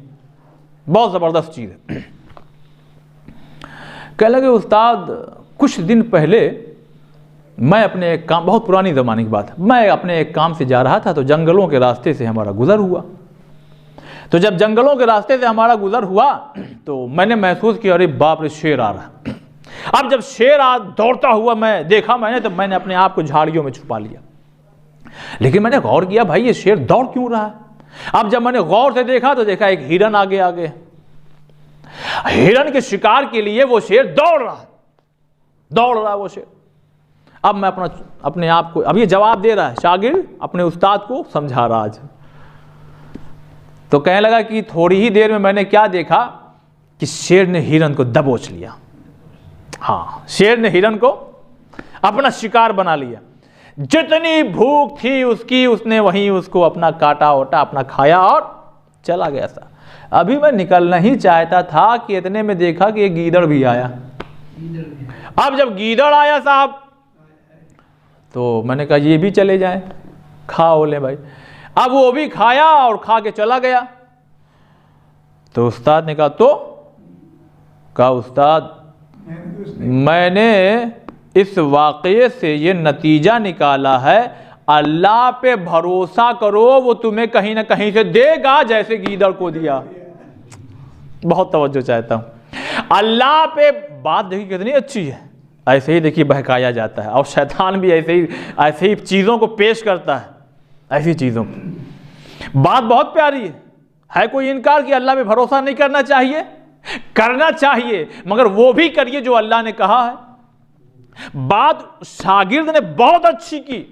بہت زبردست چیز ہے۔ کہہ لیں گے استاد کچھ دن پہلے میں اپنے ایک کام، بہت پرانی زمانے کی بات ہے، میں اپنے ایک کام سے جا رہا تھا تو جنگلوں کے راستے سے ہمارا گزر ہوا، تو جب جنگلوں کے راستے سے ہمارا گزر ہوا تو میں نے محسوس کیا ارے باپ رے شیر آ رہا۔ اب جب شیر دوڑتا ہوا میں دیکھا تو میں نے اپنے آپ کو جھاڑیوں میں چھپا لیا، لیکن میں نے غور کیا بھائی یہ شیر دوڑ کیوں رہا ہے؟ اب جب میں نے غور سے دیکھا تو دیکھا ایک ہرن آگے ہرن کے شکار کے لیے وہ شیر دوڑ رہا ہے وہ شیر۔ اب میں اپنے آپ کو، اب یہ جواب دے رہا ہے شاگرد اپنے استاد کو سمجھا رہا آج، تو کہنے لگا کہ تھوڑی ہی دیر میں نے کیا دیکھا کہ شیر نے ہرن کو دبوچ لیا، ہاں شیر نے ہرن کو اپنا شکار بنا لیا، جتنی بھوک تھی اس کی اس نے وہیں اس کو اپنا کاٹا اوٹا اپنا کھایا اور چلا گیا تھا۔ ابھی میں نکلنا ہی چاہتا تھا کہ اتنے میں دیکھا کہ ایک گیدڑ بھی آیا۔ اب جب گیدڑ آیا صاحب تو میں نے کہا یہ بھی چلے جائیں، کھاؤ لیں بھائی۔ اب وہ بھی کھایا اور کھا کے چلا گیا۔ تو استاد نے کہا استاد میں نے اس واقعے سے یہ نتیجہ نکالا ہے اللہ پہ بھروسہ کرو وہ تمہیں کہیں نہ کہیں سے دے گا جیسے گیدڑ کو دیا۔ بہت توجہ چاہتا ہوں، اللہ پہ بات دیکھیے کتنی اچھی ہے، ایسے ہی دیکھیے بہکایا جاتا ہے اور شیطان بھی ایسے ہی چیزوں کو پیش کرتا ہے، ایسی چیزوں کو۔ بات بہت پیاری ہے کوئی انکار کہ اللہ پہ بھروسہ نہیں کرنا چاہیے؟ کرنا چاہیے، مگر وہ بھی کریے جو اللہ نے کہا ہے۔ بات شاگرد نے بہت اچھی کی،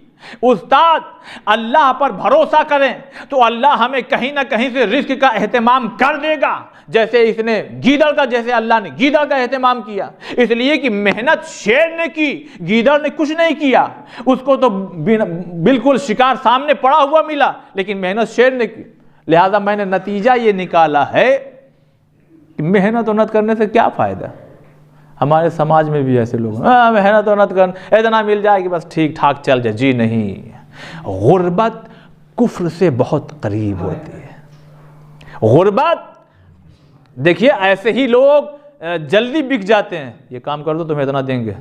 استاد اللہ پر بھروسہ کریں تو اللہ ہمیں کہیں نہ کہیں سے رزق کا اہتمام کر دے گا، جیسے اس نے گیدڑ کا، جیسے اللہ نے گیدڑ کا اہتمام کیا، اس لیے کہ محنت شیر نے کی، گیدڑ نے کچھ نہیں کیا، اس کو تو بالکل شکار سامنے پڑا ہوا ملا لیکن محنت شیر نے کی۔ لہذا میں نے نتیجہ یہ نکالا ہے کہ محنت ونت کرنے سے کیا فائدہ۔ ہمارے سماج میں بھی ایسے لوگ محنت ونت کر اتنا مل جائے کہ بس ٹھیک ٹھاک چل جائے، جی نہیں، غربت کفر سے بہت قریب ہوتی ہے۔ غربت دیکھیے ایسے ہی لوگ جلدی بک جاتے ہیں، یہ کام کر دو تمہیں اتنا دیں گے۔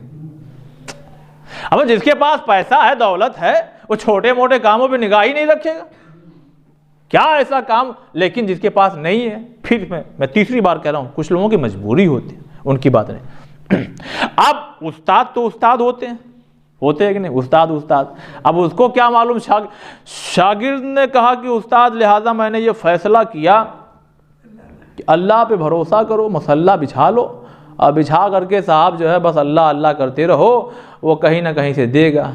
اب جس کے پاس پیسہ ہے دولت ہے وہ چھوٹے موٹے کاموں پہ نگاہ ہی نہیں رکھے گا، کیا ایسا کام، لیکن جس کے پاس نہیں ہے، پھر میں تیسری بار کہہ رہا ہوں کچھ لوگوں کی مجبوری ہوتی ہے، ان کی بات نہیں۔ اب استاد تو استاد ہوتے ہیں کہ نہیں، استاد اب اس کو کیا معلوم، شاگرد نے کہا کہ استاد لہٰذا میں نے یہ فیصلہ کیا کہ اللہ پہ بھروسہ کرو، مصلی بچھا لو اور بچھا کر کے صاحب جو ہے بس اللہ اللہ کرتے رہو، وہ کہیں نہ کہیں سے دے گا۔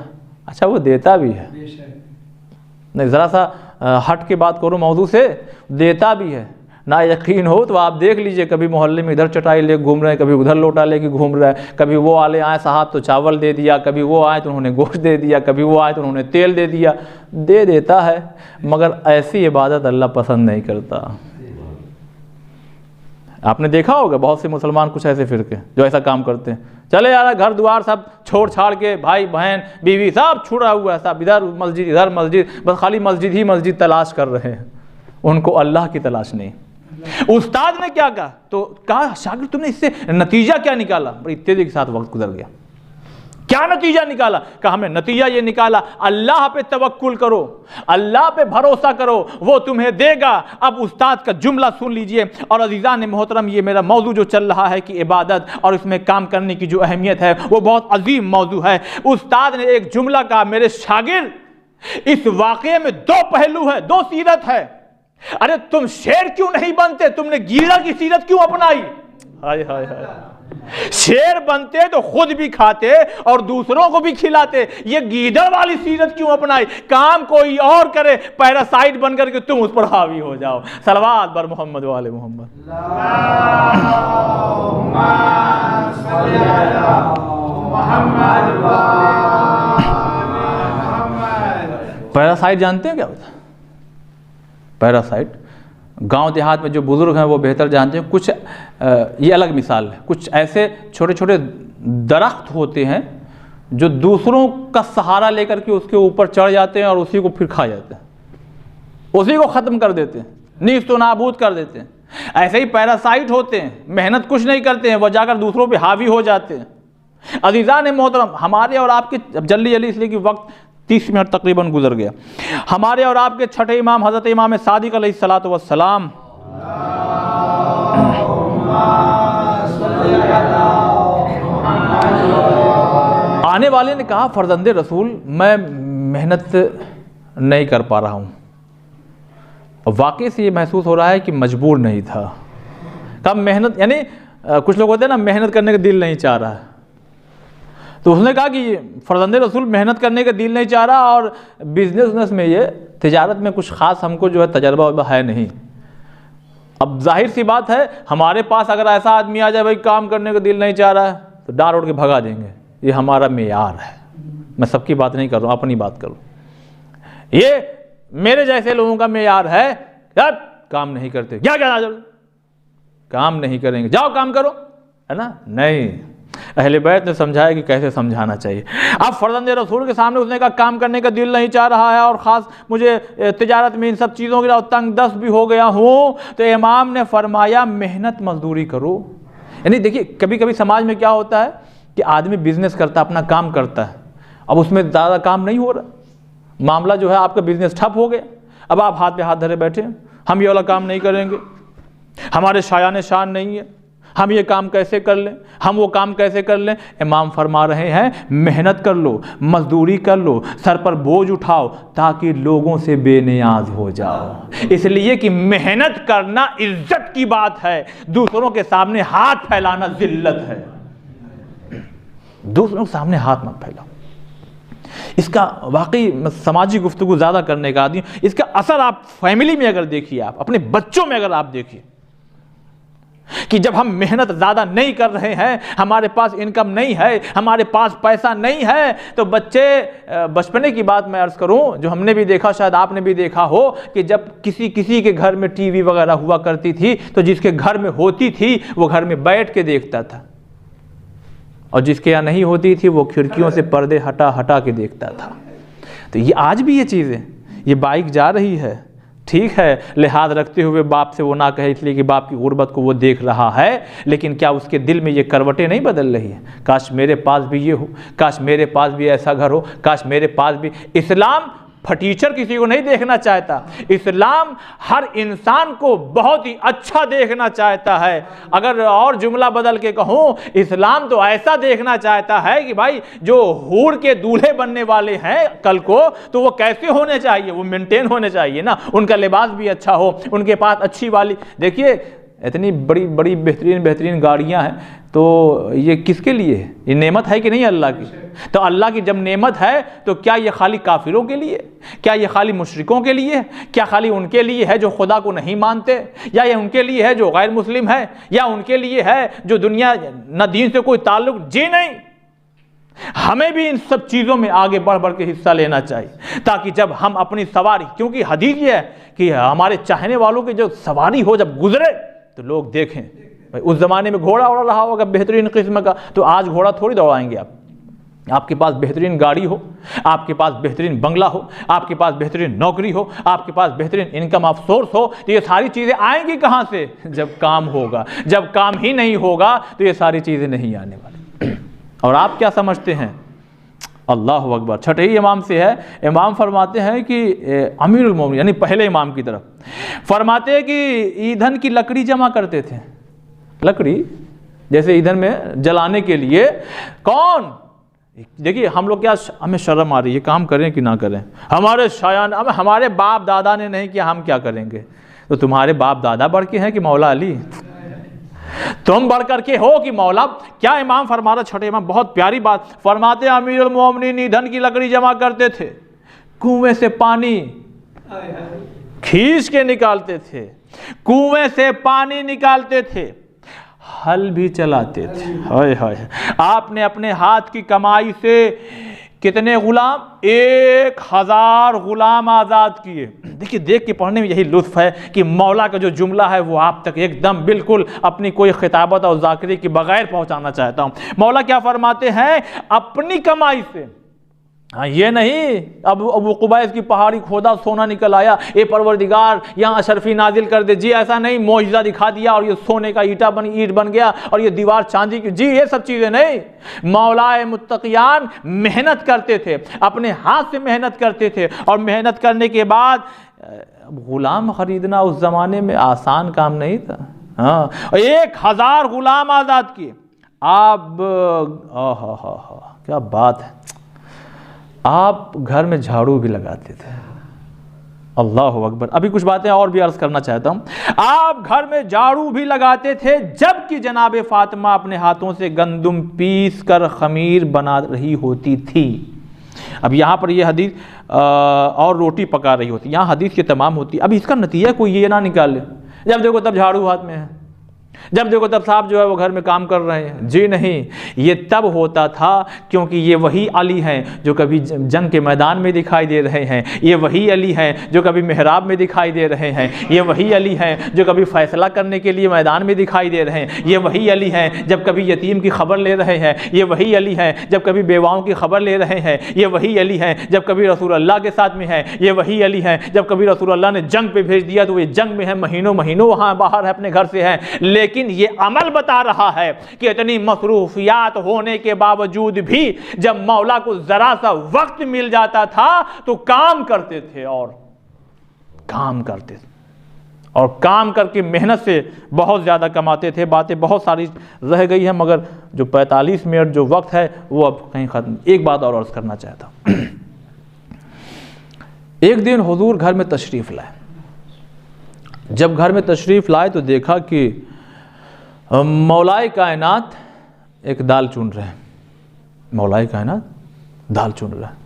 اچھا وہ دیتا بھی ہے، نہیں ذرا سا ہٹ کے بات کروں موضوع سے، دیتا بھی ہے. نہ یقین ہو تو آپ دیکھ لیجئے، کبھی محلے میں ادھر چٹائی لے گھوم رہے ہیں، کبھی ادھر لوٹا لے کے گھوم رہا ہے، کبھی وہ والے آئے صاحب تو چاول دے دیا، کبھی وہ آئے تو انہوں نے گوشت دے دیا، کبھی وہ آئے تو انہوں نے تیل دے دیا. دے دیتا ہے، مگر ایسی عبادت اللہ پسند نہیں کرتا. آپ نے دیکھا ہوگا بہت سے مسلمان کچھ ایسے فرقے جو ایسا کام کرتے ہیں. چلے یار گھر دوار سب چھوڑ چھاڑ کے، بھائی بہن بیوی سب چھوڑا ہوا ہے، سب ادھر مسجد، بس خالی مسجد ہی مسجد تلاش کر رہے ہیں، ان کو اللہ کی تلاش نہیں. استاد نے کیا کہا تو کہا شاگرد تم نے اس سے نتیجہ کیا نکالا؟ بڑی تیزی کے ساتھ وقت گزر گیا. کیا نتیجہ نکالا؟ کہا ہمیں نتیجہ یہ نکالا اللہ پہ توکل کرو، اللہ پہ بھروسہ کرو، وہ تمہیں دے گا. اب استاد کا جملہ سن لیجئے. اور عزیزان محترم، یہ میرا موضوع جو چل رہا ہے کہ عبادت اور اس میں کام کرنے کی جو اہمیت ہے وہ بہت عظیم موضوع ہے. استاد نے ایک جملہ کہا، میرے شاگرد اس واقعے میں دو پہلو ہے، دو سیرت ہے. ارے تم شیر کیوں نہیں بنتے؟ تم نے گیدڑ کی سیرت کیوں اپنائی؟ ہائے ہائے ہائے. شیر بنتے تو خود بھی کھاتے اور دوسروں کو بھی کھلاتے، یہ گیدڑ والی سیرت کیوں اپنائی؟ کام کوئی اور کرے، پیراسائٹ بن کر کے تم اس پر حاوی ہو جاؤ. صلوات بر محمد و آل محمد. پیراسائٹ جانتے ہیں کیا ہوتا ہے؟ پیراسائٹ گاؤں دیہات میں جو بزرگ ہیں وہ بہتر جانتے ہیں. کچھ یہ الگ مثال ہے، کچھ ایسے چھوٹے چھوٹے درخت ہوتے ہیں جو دوسروں کا سہارا لے کر کے اس کے اوپر چڑھ جاتے ہیں اور اسی کو پھر کھا جاتے ہیں، اسی کو ختم کر دیتے ہیں، نیست و نابود کر دیتے ہیں. ایسے ہی پیراسائٹ ہوتے ہیں، محنت کچھ نہیں کرتے ہیں، وہ جا کر دوسروں پہ حاوی ہو جاتے ہیں. عزیزان محترم، ہمارے اور آپ کے جلدی اس لیے کہ وقت 30 منٹ تقریباً گزر گیا. ہمارے اور آپ کے چھٹے امام حضرت امام صادق علیہ الصلوۃ والسلام آنے والے نے کہا فرزند رسول میں محنت نہیں کر پا رہا ہوں. واقعی سے یہ محسوس ہو رہا ہے کہ مجبور نہیں تھا. کب محنت، یعنی کچھ لوگ ہوتے ہیں نا محنت کرنے کا دل نہیں چاہ رہا ہے، تو اس نے کہا کہ فرزند رسول محنت کرنے کا دل نہیں چاہ رہا اور بزنس میں یہ تجارت میں کچھ خاص ہم کو جو ہے تجربہ ہے نہیں. اب ظاہر سی بات ہے ہمارے پاس اگر ایسا آدمی آ جائے بھائی کام کرنے کا دل نہیں چاہ رہا ہے تو ڈار اڑ کے بھگا دیں گے. یہ ہمارا معیار ہے. میں سب کی بات نہیں کر رہا ہوں، اپنی بات کروں. یہ میرے جیسے لوگوں کا معیار ہے، یار کام نہیں کرتے، کیا کام نہیں کریں گے، جاؤ کام کرو، ہے نا؟ نہیں، اہل بیت نے سمجھایا کہ کیسے سمجھانا چاہیے. اب فرزند رسول کے سامنے اس نے کہا کام کرنے کا دل نہیں چاہ رہا ہے اور خاص مجھے تجارت میں ان سب چیزوں کے تنگ دست بھی ہو گیا ہوں. تو امام نے فرمایا محنت مزدوری کرو. یعنی دیکھیے کبھی کبھی سماج میں کیا ہوتا ہے کہ آدمی بزنس کرتا ہے، اپنا کام کرتا ہے، اب اس میں زیادہ کام نہیں ہو رہا، معاملہ جو ہے آپ کا بزنس ٹھپ ہو گیا. اب آپ ہاتھ پہ ہاتھ دھرے بیٹھے ہیں، ہم یہ والا کام نہیں کریں گے، ہمارے شایان شان نہیں ہے، ہم یہ کام کیسے کر لیں، ہم وہ کام کیسے کر لیں. امام فرما رہے ہیں محنت کر لو، مزدوری کر لو، سر پر بوجھ اٹھاؤ تاکہ لوگوں سے بے نیاز ہو جاؤ. اس لیے کہ محنت کرنا عزت کی بات ہے، دوسروں کے سامنے ہاتھ پھیلانا ذلت ہے. دوسروں کے سامنے ہاتھ مت پھیلاؤ. اس کا واقعی سماجی گفتگو زیادہ کرنے کا آدمی، اس کا اثر آپ فیملی میں اگر دیکھیے، آپ اپنے بچوں میں اگر آپ دیکھیے کہ جب ہم محنت زیادہ نہیں کر رہے ہیں، ہمارے پاس انکم نہیں ہے، ہمارے پاس پیسہ نہیں ہے، تو بچے بچپنے کی بات میں عرض کروں جو ہم نے بھی دیکھا، شاید آپ نے بھی دیکھا ہو کہ جب کسی کے گھر میں ٹی وی وغیرہ ہوا کرتی تھی تو جس کے گھر میں ہوتی تھی وہ گھر میں بیٹھ کے دیکھتا تھا، اور جس کے یہاں نہیں ہوتی تھی وہ کھڑکیوں سے پردے ہٹا کے دیکھتا تھا. تو یہ آج بھی یہ چیز ہے. یہ بائک جا رہی ہے، ٹھیک ہے، لحاظ رکھتے ہوئے باپ سے وہ نہ کہے اس لیے کہ باپ کی غربت کو وہ دیکھ رہا ہے، لیکن کیا اس کے دل میں یہ کروٹیں نہیں بدل رہی ہیں؟ کاش میرے پاس بھی یہ ہو، کاش میرے پاس بھی ایسا گھر ہو، کاش میرے پاس بھی. اسلام پھٹیچر کسی کو نہیں دیکھنا چاہتا. اسلام ہر انسان کو بہت ہی اچھا دیکھنا چاہتا ہے. اگر اور جملہ بدل کے کہوں، اسلام تو ایسا دیکھنا چاہتا ہے کہ بھائی جو حور کے دولہے بننے والے ہیں کل کو تو وہ کیسے ہونے چاہیے؟ وہ مینٹین ہونے چاہیے نا، ان کا لباس بھی اچھا ہو، ان کے پاس اچھی والی. دیکھیے اتنی بڑی بڑی بہترین گاڑیاں ہیں، تو یہ کس کے لیے ہے؟ یہ نعمت ہے کہ نہیں اللہ کی؟ تو اللہ کی جب نعمت ہے تو کیا یہ خالی کافروں کے لیے؟ کیا یہ خالی مشرکوں کے لیے؟ کیا خالی ان کے لیے ہے جو خدا کو نہیں مانتے؟ یا یہ ان کے لیے ہے جو غیر مسلم ہے؟ یا ان کے لیے ہے جو دنیا نہ دین سے کوئی تعلق؟ جی نہیں، ہمیں بھی ان سب چیزوں میں آگے بڑھ بڑھ کے حصہ لینا چاہیے، تاکہ جب ہم اپنی سواری، کیونکہ حدیث یہ ہے کہ ہمارے چاہنے والوں کی جو سواری ہو جب گزرے تو لوگ دیکھیں، اس زمانے میں گھوڑا اڑ رہا ہوگا بہترین قسم کا، تو آج گھوڑا تھوڑی دوڑائیں گے آپ کے پاس بہترین گاڑی ہو، آپ کے پاس بہترین بنگلہ ہو، آپ کے پاس بہترین نوکری ہو، آپ کے پاس بہترین انکم آف سورس ہو، تو یہ ساری چیزیں آئیں گی کہاں سے؟ جب کام ہوگا۔ جب کام ہی نہیں ہوگا تو یہ ساری چیزیں نہیں آنے والی۔ اور آپ کیا سمجھتے ہیں؟ اللہ اکبر، چھٹے ہی امام سے ہے، امام فرماتے ہیں کہ امیر المومنین یعنی پہلے امام کی طرف فرماتے ہیں کہ ایندھن کی لکڑی جمع کرتے تھے، لکڑی جیسے ایندھن میں جلانے کے لیے، کون؟ دیکھیے ہم لوگ کیا، ہمیں شرم آ رہی ہے، کام کریں کہ نہ کریں، ہمارے شایان، ہمارے باپ دادا نے نہیں کیا، ہم کیا کریں گے؟ تو تمہارے باپ دادا بڑھ کے ہیں کہ مولا علی؟ تم بڑھ کر کے ہو کہ مولا؟ کیا امام فرما رہا، چھٹے امام بہت پیاری بات فرماتے ہیں، امیر المومنین ایندھن کی لکڑی جمع کرتے تھے، کنویں سے پانی کھینچ کے نکالتے تھے، کنویں سے پانی نکالتے تھے، ہل بھی چلاتے تھے۔ ہائے ہائے، آپ نے اپنے ہاتھ کی کمائی سے کتنے غلام؟ 1000 غلام آزاد کیے۔ دیکھیے دیکھ کے پڑھنے میں یہی لطف ہے کہ مولا کا جو جملہ ہے وہ آپ تک ایک دم بالکل اپنی کوئی خطابت اور ذاکرے کے بغیر پہنچانا چاہتا ہوں۔ مولا کیا فرماتے ہیں؟ اپنی کمائی سے، ہاں یہ نہیں ابو قبیس کی پہاڑی کھودا سونا نکل آیا، اے پروردگار یہاں اشرفی نازل کر دے، جی ایسا نہیں، معجزہ دکھا دیا اور یہ سونے کا اینٹ بن گیا اور یہ دیوار چاندی کی، جی یہ سب چیزیں نہیں۔ مولائے متقیان محنت کرتے تھے، اپنے ہاتھ سے محنت کرتے تھے، اور محنت کرنے کے بعد غلام خریدنا اس زمانے میں آسان کام نہیں تھا، ہاں 1000 غلام آزاد کیے۔ آپ کیا بات ہے، آپ گھر میں جھاڑو بھی لگاتے تھے، اللہ اکبر۔ ابھی کچھ باتیں اور بھی عرض کرنا چاہتا ہوں۔ آپ گھر میں جھاڑو بھی لگاتے تھے جبکہ جناب فاطمہ اپنے ہاتھوں سے گندم پیس کر خمیر بنا رہی ہوتی تھی۔ اب یہاں پر یہ حدیث اور روٹی پکا رہی ہوتی، یہاں حدیث کی تمام ہوتی۔ اب اس کا نتیجہ کوئی یہ نہ نکال لے جب دیکھو تب جھاڑو ہاتھ میں ہے، جب دیکھو تب صاحب جو ہے وہ گھر میں کام کر رہے ہیں، جی نہیں، یہ تب ہوتا تھا کیونکہ یہ وہی علی ہیں جو کبھی جنگ کے میدان میں دکھائی دے رہے ہیں، یہ وہی علی ہیں جو کبھی محراب میں دکھائی دے رہے ہیں، یہ وہی علی ہیں جو کبھی فیصلہ کرنے کے لیے میدان میں دکھائی دے رہے ہیں، یہ وہی علی ہیں جب کبھی یتیم کی خبر لے رہے ہیں، یہ وہی علی ہیں جب کبھی بیواؤں کی خبر لے رہے ہیں، یہ وہی علی ہیں جب کبھی رسول اللہ کے ساتھ میں ہیں، یہ وہی علی ہیں جب کبھی رسول اللہ نے جنگ پہ بھیج دیا تو وہ جنگ میں ہے، مہینوں مہینوں وہاں باہر ہے، اپنے گھر سے ہیں، لیکن یہ عمل بتا رہا ہے کہ اتنی مصروفیات ہونے کے باوجود بھی جب مولا کو ذرا سا وقت مل جاتا تھا تو کام کرتے تھے، اور کام کرتے تھے، اور کام کر کے محنت سے بہت زیادہ کماتے تھے۔ باتیں بہت ساری رہ گئی ہیں مگر جو 45 منٹ جو وقت ہے وہ اب کہیں ختم۔ ایک بات اور عرض کرنا چاہتا ہوں۔ ایک دن حضور گھر میں تشریف لائے، جب گھر میں تشریف لائے تو دیکھا کہ مولائے کائنات ایک دال چن رہے ہیں، مولائے کائنات دال چن رہے ہیں۔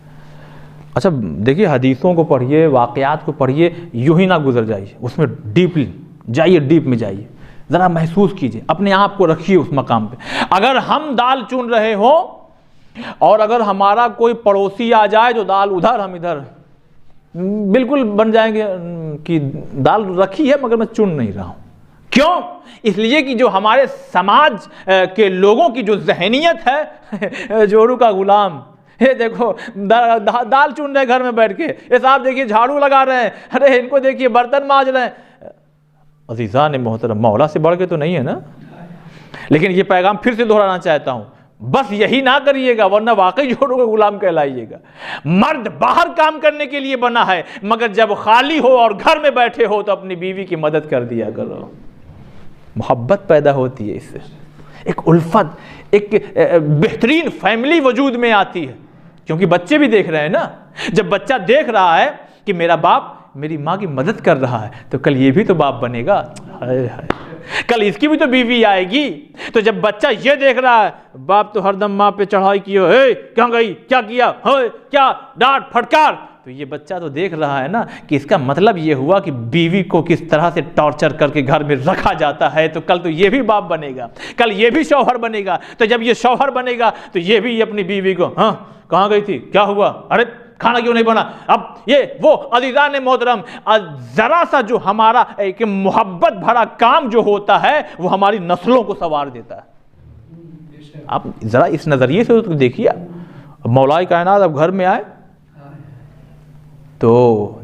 اچھا دیکھیے حدیثوں کو پڑھیے، واقعات کو پڑھیے، یوں ہی نہ گزر جائیے، اس میں ڈیپلی جائیے، ڈیپ میں جائیے، ذرا محسوس کیجیے، اپنے آپ کو رکھیے اس مقام پہ۔ اگر ہم دال چن رہے ہوں اور اگر ہمارا کوئی پڑوسی آ جائے جو دال ادھر ہم ادھر، بالکل بن جائیں گے کہ دال رکھی ہے مگر میں چن نہیں رہا ہوں۔ کیوں؟ اس لیے کہ جو ہمارے سماج کے لوگوں کی جو ذہنیت ہے، جوڑو کا غلام، یہ دیکھو دال چن رہے گھر میں بیٹھ کے، یہ صاحب دیکھیے جھاڑو لگا رہے ہیں، ارے ان کو دیکھیے برتن مانج رہے ہیں۔ عزیزان محترم، مولا سے بڑھ کے تو نہیں ہے نا؟ لیکن یہ پیغام پھر سے دہرانا چاہتا ہوں، بس یہی نہ کریے گا ورنہ واقعی جوڑوں کا غلام کہلائیے گا۔ مرد باہر کام کرنے کے لیے بنا ہے مگر جب خالی ہو اور گھر میں بیٹھے ہو تو اپنی بیوی کی مدد کر دیا کرو، محبت پیدا ہوتی ہے، اس سے ایک الفت، ایک بہترین فیملی وجود میں آتی ہے، کیونکہ بچے بھی دیکھ رہے ہیں نا۔ جب بچہ دیکھ رہا ہے کہ میرا باپ میری ماں کی مدد کر رہا ہے تو کل یہ بھی تو باپ بنے گا۔ کل اس کی بھی تو بیوی آئے گی. تو جب بچہ یہ دیکھ رہا ہے باپ تو ہر دم ماں پہ چڑھائی کی ہو، کہاں گئی، کیا کیا، کیا ڈانٹ پھٹکار، تو یہ بچہ تو دیکھ رہا ہے نا کہ اس کا مطلب یہ ہوا کہ بیوی کو کس طرح سے ٹارچر کر کے گھر میں رکھا جاتا ہے. تو کل تو یہ بھی باپ بنے گا، کل یہ بھی شوہر بنے گا. تو جب یہ شوہر بنے گا تو یہ بھی اپنی بیوی کو ہاں کہاں گئی تھی، کیا ہوا، ارے کھانا کیوں نہیں بنا. اب یہ وہ عزیزان محترم، ذرا سا جو ہمارا ایک محبت بھرا کام جو ہوتا ہے وہ ہماری نسلوں کو سنوار دیتا ہے. آپ ذرا اس نظریے سے دیکھیے. مولا کائنات اب گھر میں آئے تو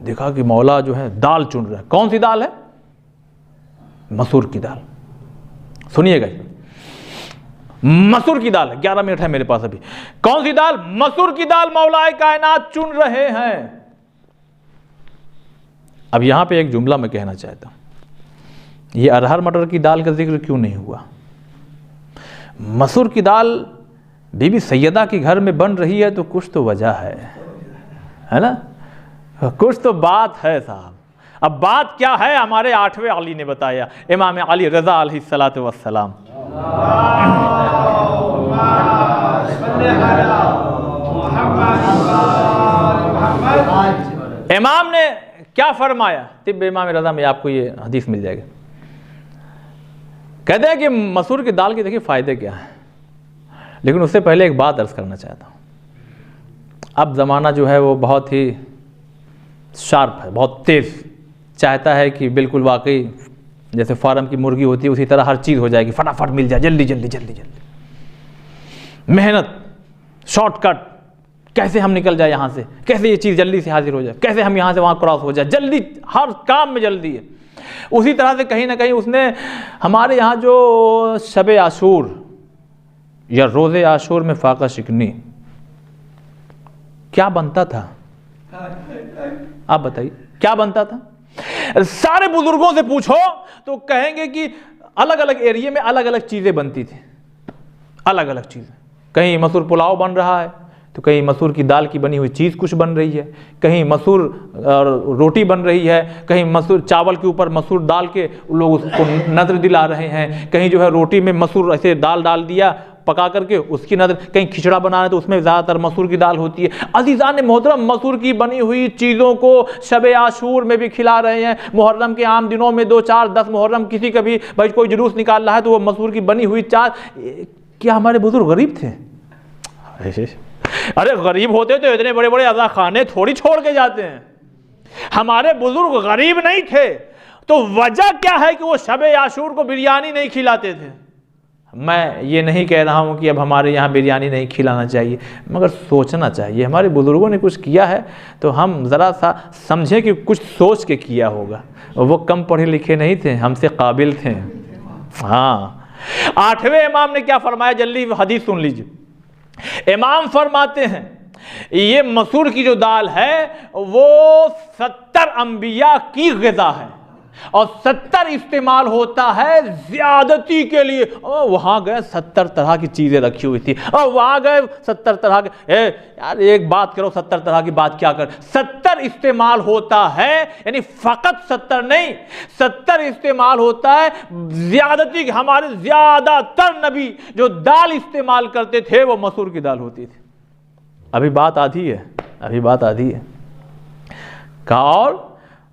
دیکھا کہ مولا جو ہے دال چن رہا ہے. کون سی دال ہے؟ مسور کی دال. سنیے گا، مسور کی دال ہے. 11 منٹ ہے میرے پاس ابھی. کون سی دال؟ مسور کی دال مولا کائنات چن رہے ہیں. اب یہاں پہ ایک جملہ میں کہنا چاہتا ہوں، یہ ارہر مٹر کی دال کا ذکر کیوں نہیں ہوا؟ مسور کی دال بی بی سیدہ کے گھر میں بن رہی ہے تو کچھ تو وجہ ہے نا، کچھ تو بات ہے صاحب. اب بات کیا ہے؟ ہمارے 8ویں علی نے بتایا، امام علی رضا علیہ الصلوۃ والسلام. امام نے کیا فرمایا؟ طب امام رضا میں آپ کو یہ حدیث مل جائے گا. کہتے ہیں کہ مسور کی دال کے دیکھیے فائدے کیا ہیں، لیکن اس سے پہلے ایک بات عرض کرنا چاہتا ہوں. اب زمانہ جو ہے وہ بہت ہی شارپ ہے، بہت تیز، چاہتا ہے کہ بالکل واقعی جیسے فارم کی مرغی ہوتی ہے اسی طرح ہر چیز ہو جائے گی، فٹافٹ مل جائے، جلدی جلدی جلدی جلدی. محنت، شارٹ کٹ، کیسے ہم نکل جائے یہاں سے، کیسے یہ چیز جلدی سے حاضر ہو جائے، کیسے ہم یہاں سے وہاں کراس ہو جائے، جلدی، ہر کام میں جلدی ہے. اسی طرح سے کہیں نہ کہیں اس نے ہمارے یہاں جو شب عاشور یا روز عاشور میں فاقہ شکنی کیا بنتا تھا؟ آپ بتائیے کیا بنتا تھا؟ سارے بزرگوں سے پوچھو تو کہیں گے کہ الگ الگ ایریے میں الگ الگ چیزیں بنتی تھیں، الگ الگ چیزیں. کہیں مسور پلاؤ بن رہا ہے تو کہیں مسور کی دال کی بنی ہوئی چیز کچھ بن رہی ہے، کہیں مسور روٹی بن رہی ہے، کہیں مسور چاول کے اوپر مسور ڈال کے لوگ اس کو نظر دلا رہے ہیں، کہیں جو ہے روٹی میں مسور ایسے دال ڈال دیا پکا کر کے اس کی نظر، کہیں کھچڑا بنانا ہے تو اس میں زیادہ تر مسور کی دال ہوتی ہے. عزیزان محترم، مسور کی بنی ہوئی چیزوں کو شب عاشور میں بھی کھلا رہے ہیں. محرم کے عام دنوں میں 2 4 10 محرم کسی کا بھی بھائی کوئی جلوس نکال رہا ہے تو وہ مسور کی بنی ہوئی کیا ہمارے بزرگ غریب تھے؟ ارے غریب ہوتے تو اتنے بڑے بڑے عزا خانے تھوڑی چھوڑ کے جاتے ہیں. ہمارے بزرگ غریب نہیں تھے تو وجہ کیا ہے کہ وہ شب عاشور کو بریانی نہیں کھلاتے تھے. میں یہ نہیں کہہ رہا ہوں کہ اب ہمارے یہاں بریانی نہیں کھلانا چاہیے، مگر سوچنا چاہیے. ہمارے بزرگوں نے کچھ کیا ہے تو ہم ذرا سا سمجھیں کہ کچھ سوچ کے کیا ہوگا. وہ کم پڑھے لکھے نہیں تھے، ہم سے قابل تھے. ہاں 8ویں امام نے کیا فرمایا؟ جلدی حدیث سن لیجیے. امام فرماتے ہیں یہ مسور کی جو دال ہے وہ 70 انبیاء کی غذا ہے اور 70 استعمال ہوتا ہے زیادتی کے لیے. وہاں گئے 70 طرح کی چیزیں رکھی ہوئی تھی، اور وہاں گئے 70 طرح کے یار ایک بات کرو، 70 طرح کی بات کیا کر. 70 استعمال ہوتا ہے، یعنی فقط 70 نہیں، 70 استعمال ہوتا ہے زیادتی. ہمارے زیادہ تر نبی جو دال استعمال کرتے تھے وہ مسور کی دال ہوتی تھی. ابھی بات آدھی ہے، ابھی بات آدھی ہے. کہا اور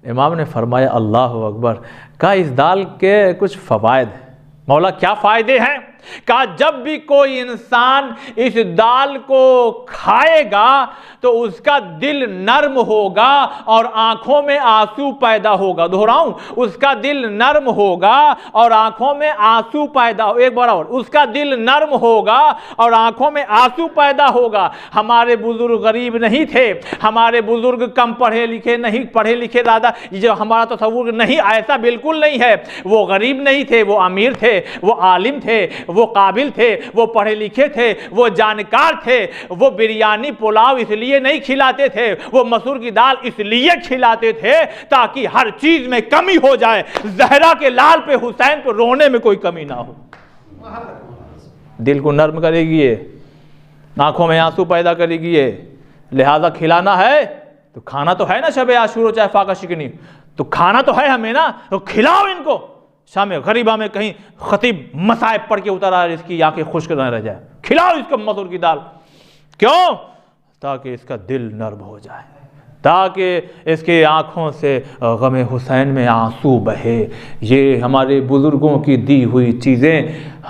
امام نے فرمایا اللہ اکبر، کہا اس دال کے کچھ فوائد ہیں. مولا کیا فائدے ہیں؟ کہا جب بھی کوئی انسان اس دال کو کھائے گا تو اس کا دل نرم ہوگا اور آنکھوں میں آنسو پیدا ہوگا. دہراؤں، اس کا دل نرم ہوگا اور آنکھوں میں آنسو پیدا ہو. ایک بار اور، اس کا دل نرم ہوگا اور آنکھوں میں آنسو پیدا ہوگا. ہمارے بزرگ غریب نہیں تھے، ہمارے بزرگ کم پڑھے لکھے نہیں، پڑھے لکھے زیادہ جو ہمارا تصور نہیں، ایسا بالکل نہیں ہے. وہ غریب نہیں تھے، وہ امیر تھے، وہ عالم تھے، وہ قابل تھے، وہ پڑھے لکھے تھے، وہ جانکار تھے. وہ بریانی پلاؤ اس لیے نہیں کھلاتے تھے، وہ مسور کی دال اس لیے کھلاتے تھے تاکہ ہر چیز میں کمی ہو جائے. زہرا کے لال پہ حسین پہ رونے میں کوئی کمی نہ ہو. دل کو نرم کرے گی یہ، آنکھوں میں آنسو پیدا کرے گی یہ. لہذا کھلانا ہے تو کھانا تو ہے نا، شب عاشور چاہے فاقہ شکنی تو کھانا تو ہے ہمیں نا، تو کھلاؤ ان کو. شام غریبہ میں کہیں خطیب مصائب پڑھ کے اتر آئے، اس کی آنکھیں خشک نہ رہ جائے، کھلاؤ اس کو مسور کی دال. کیوں؟ تاکہ اس کا دل نرم ہو جائے، تاکہ اس کی آنکھوں سے غم حسین میں آنسو بہے. یہ ہمارے بزرگوں کی دی ہوئی چیزیں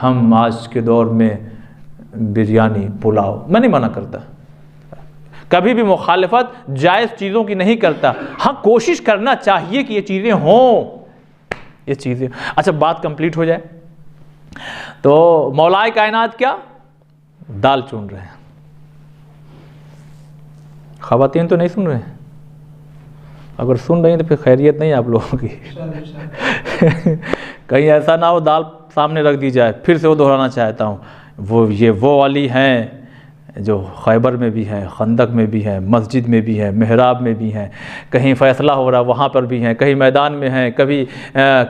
ہم آج کے دور میں بریانی پلاؤ، میں نہیں منع کرتا، کبھی بھی مخالفت جائز چیزوں کی نہیں کرتا، ہاں کوشش کرنا چاہیے کہ یہ چیزیں ہوں، یہ چیزیں. اچھا بات کمپلیٹ ہو جائے تو مولائے کائنات کیا دال چون رہے ہیں. خواتین تو نہیں سن رہے ہیں، اگر سن رہی ہیں تو پھر خیریت نہیں ہے آپ لوگوں کی. کہیں ایسا نہ ہو دال سامنے رکھ دی جائے. پھر سے وہ دہرانا چاہتا ہوں، وہ والی ہیں جو خیبر میں بھی ہیں، خندق میں بھی ہیں، مسجد میں بھی ہیں، محراب میں بھی ہیں، کہیں فیصلہ ہو رہا وہاں پر بھی ہیں، کہیں میدان میں ہیں، کبھی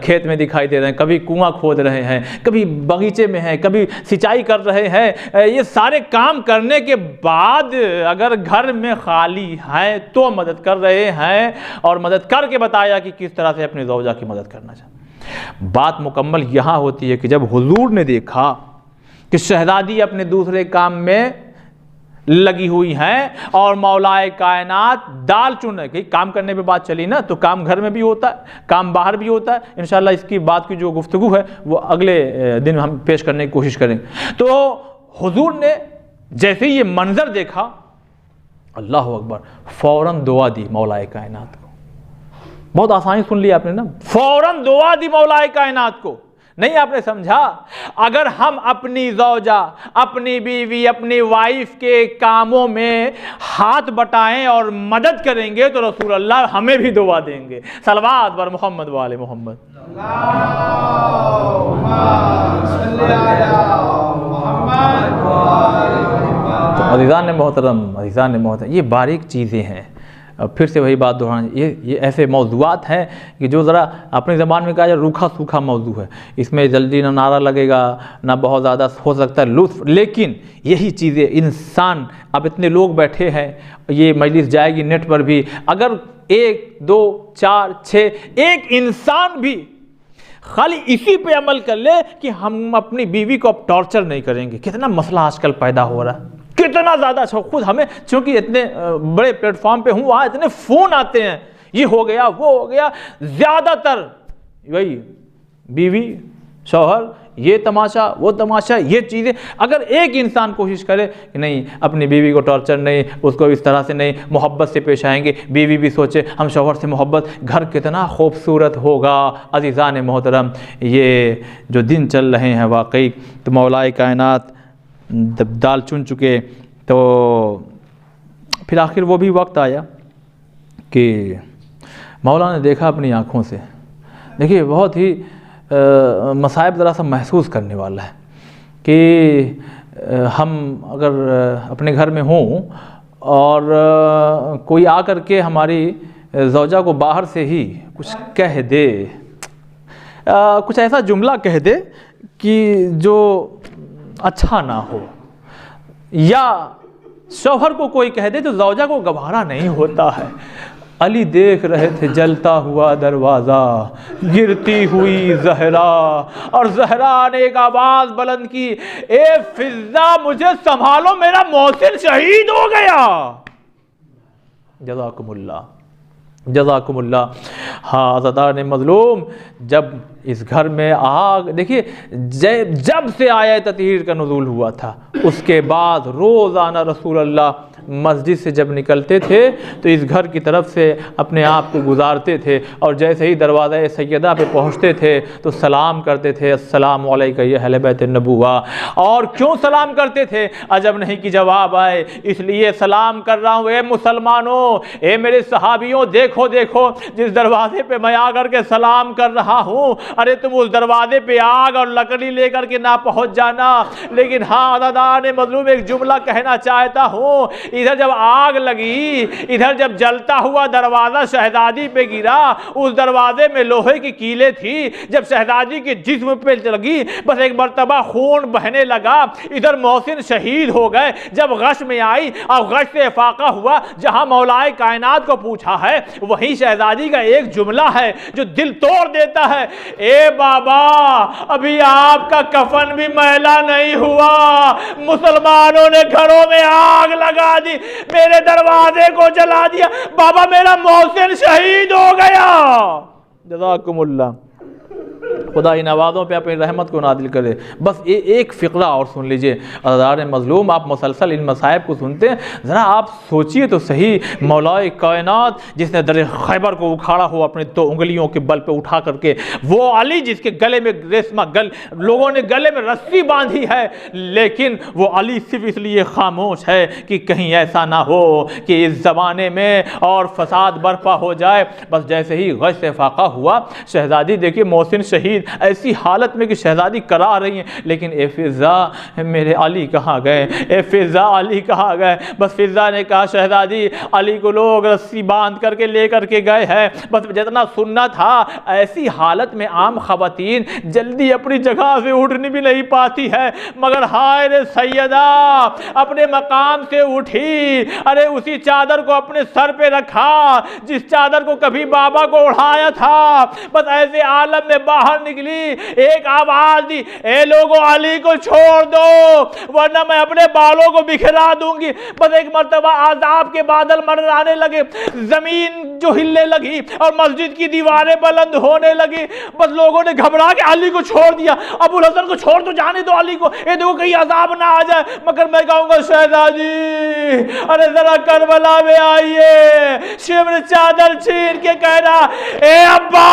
کھیت میں دکھائی دے رہے ہیں، کبھی کنواں کھود رہے ہیں، کبھی باغیچے میں ہیں، کبھی سینچائی کر رہے ہیں. یہ سارے کام کرنے کے بعد اگر گھر میں خالی ہیں تو مدد کر رہے ہیں، اور مدد کر کے بتایا کہ کس طرح سے اپنی زوجہ کی مدد کرنا چاہیے. بات مکمل یہاں ہوتی ہے کہ جب حضور نے دیکھا کہ شہزادی اپنے دوسرے کام میں لگی ہوئی ہیں اور مولائے کائنات دال چن رہے، کام کرنے پہ بات چلی نا، تو کام گھر میں بھی ہوتا ہے، کام باہر بھی ہوتا ہے. انشاءاللہ اس کی بات کی جو گفتگو ہے وہ اگلے دن ہم پیش کرنے کی کوشش کریں. تو حضور نے جیسے ہی یہ منظر دیکھا، اللہ اکبر، فوراً دعا دی مولائے کائنات کو. بہت آسانی سن لی آپ نے نا، فوراً دعا دی مولائے کائنات کو. نہیں آپ نے سمجھا، اگر ہم اپنی زوجہ، اپنی بیوی، اپنی وائف کے کاموں میں ہاتھ بٹائیں اور مدد کریں گے تو رسول اللہ ہمیں بھی دعا دیں گے. صلوات بر محمد وآل محمد. تو عزیزان محترم، یہ باریک چیزیں ہیں. پھر سے وہی بات دہرانا، یہ ایسے موضوعات ہیں کہ جو ذرا اپنی زبان میں کہا جائے روکھا سوکھا موضوع ہے. اس میں جلدی نہ نعرہ لگے گا، نہ بہت زیادہ ہو سکتا ہے لطف، لیکن یہی چیزیں انسان، اب اتنے لوگ بیٹھے ہیں، یہ مجلس جائے گی نیٹ پر بھی، اگر 1 2 4 6 ایک انسان بھی خالی اسی پہ عمل کر لے کہ ہم اپنی بیوی کو اب ٹارچر نہیں کریں گے. کتنا مسئلہ آج کل پیدا ہو رہا ہے، کتنا زیادہ. خود ہمیں چونکہ اتنے بڑے پلیٹ فارم پہ ہوں، وہاں اتنے فون آتے ہیں، یہ ہو گیا وہ ہو گیا، زیادہ تر وہی بیوی شوہر، یہ تماشا وہ تماشا، یہ چیزیں. اگر ایک انسان کوشش کرے کہ نہیں اپنی بیوی کو ٹارچر نہیں، اس کو اس طرح سے نہیں، محبت سے پیش آئیں گے، بیوی بھی سوچے ہم شوہر سے محبت، گھر کتنا خوبصورت ہوگا. عزیزان محترم، یہ جو دن چل رہے ہیں واقعی، تو مولائے کائنات دال چن چکے، تو پھر آخر وہ بھی وقت آیا کہ مولا نے دیکھا اپنی آنکھوں سے. دیکھیے بہت ہی مصائب ذرا سا محسوس کرنے والا ہے کہ ہم اگر اپنے گھر میں ہوں اور کوئی آ کر کے ہماری زوجہ کو باہر سے ہی کچھ کہہ دے، کچھ ایسا جملہ کہہ دے کہ جو اچھا نہ ہو، یا شوہر کو کوئی کہہ دے تو زوجہ کو گوارا نہیں ہوتا ہے. علی دیکھ رہے تھے جلتا ہوا دروازہ، گرتی ہوئی زہرا، اور زہرا نے ایک آواز بلند کی، اے فضہ مجھے سنبھالو، میرا محسن شہید ہو گیا. جزاکم اللہ، جزاکم اللہ. ہاں عزادار مظلوم، جب اس گھر میں آگ، دیکھیے جب سے آیت تطہیر کا نزول ہوا تھا، اس کے بعد روزانہ رسول اللہ مسجد سے جب نکلتے تھے تو اس گھر کی طرف سے اپنے آپ کو گزارتے تھے، اور جیسے ہی دروازہ سیدہ پہ پہنچتے تھے تو سلام کرتے تھے، السلام علیکم یا اہل بیت النبوہ. اور کیوں سلام کرتے تھے؟ عجب نہیں کہ جواب آئے، اس لیے سلام کر رہا ہوں اے مسلمانوں، اے میرے صحابیوں، دیکھو دیکھو جس دروازے پہ میں آ کر کے سلام کر رہا ہوں، ارے تم اس دروازے پہ آگ اور لکڑی لے کر کے نہ پہنچ جانا. لیکن ہاں عزادار مظلوم، ایک جملہ کہنا چاہتا ہوں، ادھر جب آگ لگی، ادھر جب جلتا ہوا دروازہ شہزادی پہ گرا، اس دروازے میں لوہے کی کیلیں تھی، جب شہزادی کے جسم پہ لگی بس ایک مرتبہ خون بہنے لگا، ادھر محسن شہید ہو گئے۔ جب غش میں آئی اور غش سے افاقہ ہوا، جہاں مولائے کائنات کو پوچھا ہے وہیں شہزادی کا ایک جملہ ہے جو دل توڑ دیتا ہے، اے بابا ابھی آپ کا کفن بھی میلا نہیں ہوا، مسلمانوں نے گھروں میں آگ لگا دی، میرے دروازے کو جلا دیا، بابا میرا محسن شہید ہو گیا۔ جزاکم اللہ، خدا ان آوازوں پہ اپنی رحمت کو نازل کرے۔ بس ایک فقرہ اور سن لیجئے عزیزان مظلوم، آپ مسلسل ان مصائب کو سنتے ہیں، ذرا آپ سوچئے تو صحیح، مولائے کائنات جس نے در خیبر کو اکھاڑا ہوا اپنے 2 انگلیوں کے بل پہ اٹھا کر کے، وہ علی جس کے گلے میں ریشمہ لوگوں نے گلے میں رسی باندھی ہے، لیکن وہ علی صرف اس لیے خاموش ہے کہ کہیں ایسا نہ ہو کہ اس زمانے میں اور فساد برپا ہو جائے۔ بس جیسے ہی غش سے فاقہ ہوا، شہزادی دیکھیے محسن شہید ایسی حالت میں کہ شہزادی کرا رہی ہیں، لیکن اے فضا میرے علی کہاں گئے، اے فضا علی کہاں گئے؟ بس فضا نے کہا شہزادی علی کو لوگ رسی باندھ کر کے لے کر کے گئے ہیں، بس جتنا سننا تھا۔ ایسی حالت میں عام خواتین جلدی اپنی جگہ سے اٹھنی بھی نہیں پاتی ہے، مگر ہائے رے سیدہ اپنے مقام سے اٹھی، ارے اسی چادر کو اپنے سر پہ رکھا جس چادر کو کبھی بابا کو اڑھایا تھا۔ بس ایسے عالم میں باہر نکلی، ایک آواز دی، اے لوگوں علی کو چھوڑ دو ورنہ میں اپنے بالوں کو بکھرا دوں گی۔ بس ایک مرتبہ عذاب کے بادل منڈرانے لگے، زمین جو ہلنے لگی اور مسجد کی دیواریں بلند ہونے لگی۔ بس لوگوں نے گھبرا کے علی کو چھوڑ دیا، ابو الحسن کو چھوڑ دو، جانے دو علی کو، اے دیکھو کہیں عذاب نہ آ جائے۔ مگر میں کہوں گا شہزادی ارے ذرا کربلا میں آئیے، شمر چادر چھین کے کہہ رہا، اے ابا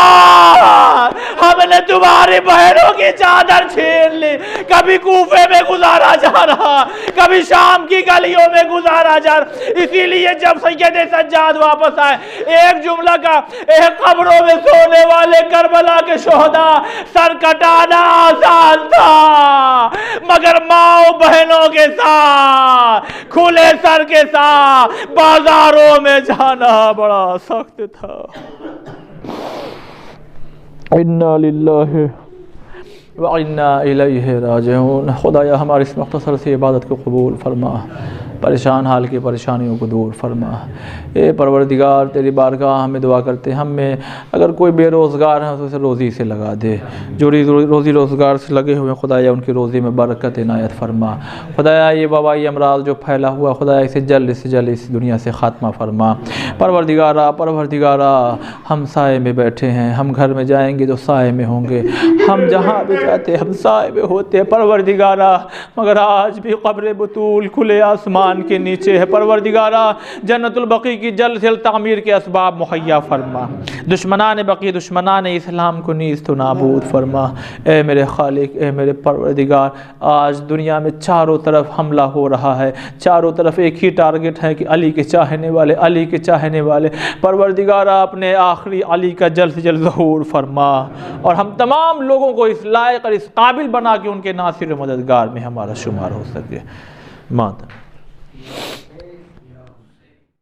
ہم نے تمہاری بہنوں کی چادر چھین لی، کبھی کوفے میں گزارا جا رہا، کبھی شام کی گلیوں میں گزارا جا رہا۔ اسی لیے جب سید سجاد واپس آئے ایک جملہ کا، اے قبروں میں سونے والے کربلا کے شہداء، سر کٹانا آسان تھا مگر ماں بہنوں کے ساتھ کھلے سر کے ساتھ بازاروں میں جانا بڑا سخت تھا۔ انا للہ وَإِنَّا إِلَيْهِ راجعون۔ خدایا ہماری اس مختصر سی عبادت کو قبول فرما، پریشان حال کی پریشانیوں کو دور فرما۔ اے پروردگار تیری بارگاہ ہمیں دعا کرتے ہیں، ہم میں اگر کوئی بے روزگار ہے تو اسے روزی سے لگا دے، جو روزی روزگار سے لگے ہوئے خدایا ان کی روزی میں برکت عنایت فرما۔ خدایا یہ وبائی امراض جو پھیلا ہوا خدایا اسے جلد سے جلد اس دنیا سے خاتمہ فرما۔ پروردگارا ہم سائے میں بیٹھے ہیں، ہم گھر میں جائیں گے تو سائے میں ہوں گے، ہم جہاں بھی جاتے ہم سائے میں ہوتے ہیں پروردگارا، مگر آج بھی قبر بطول کھلے آسمان کے نیچے ہے۔ پروردگارا جنت البقیع کی جلد سے جلد تعمیر کے اسباب مہیا فرما، دشمنان بقیع دشمنان اسلام کو نیست و نابود فرما۔ اے میرے خالق، اے میرے پروردگار، آج دنیا میں چاروں طرف حملہ ہو رہا ہے، چاروں طرف ایک ہی ٹارگٹ ہے کہ علی کے چاہنے والے، علی کے چاہنے والے۔ پروردگارا اپنے آخری علی کا جلد سے جلد ظہور فرما اور ہم تمام لوگوں کو اس لائق اور اس قابل بنا کہ ان کے ناصر و مددگار میں ہمارا شمار ہو سکے۔ ماتم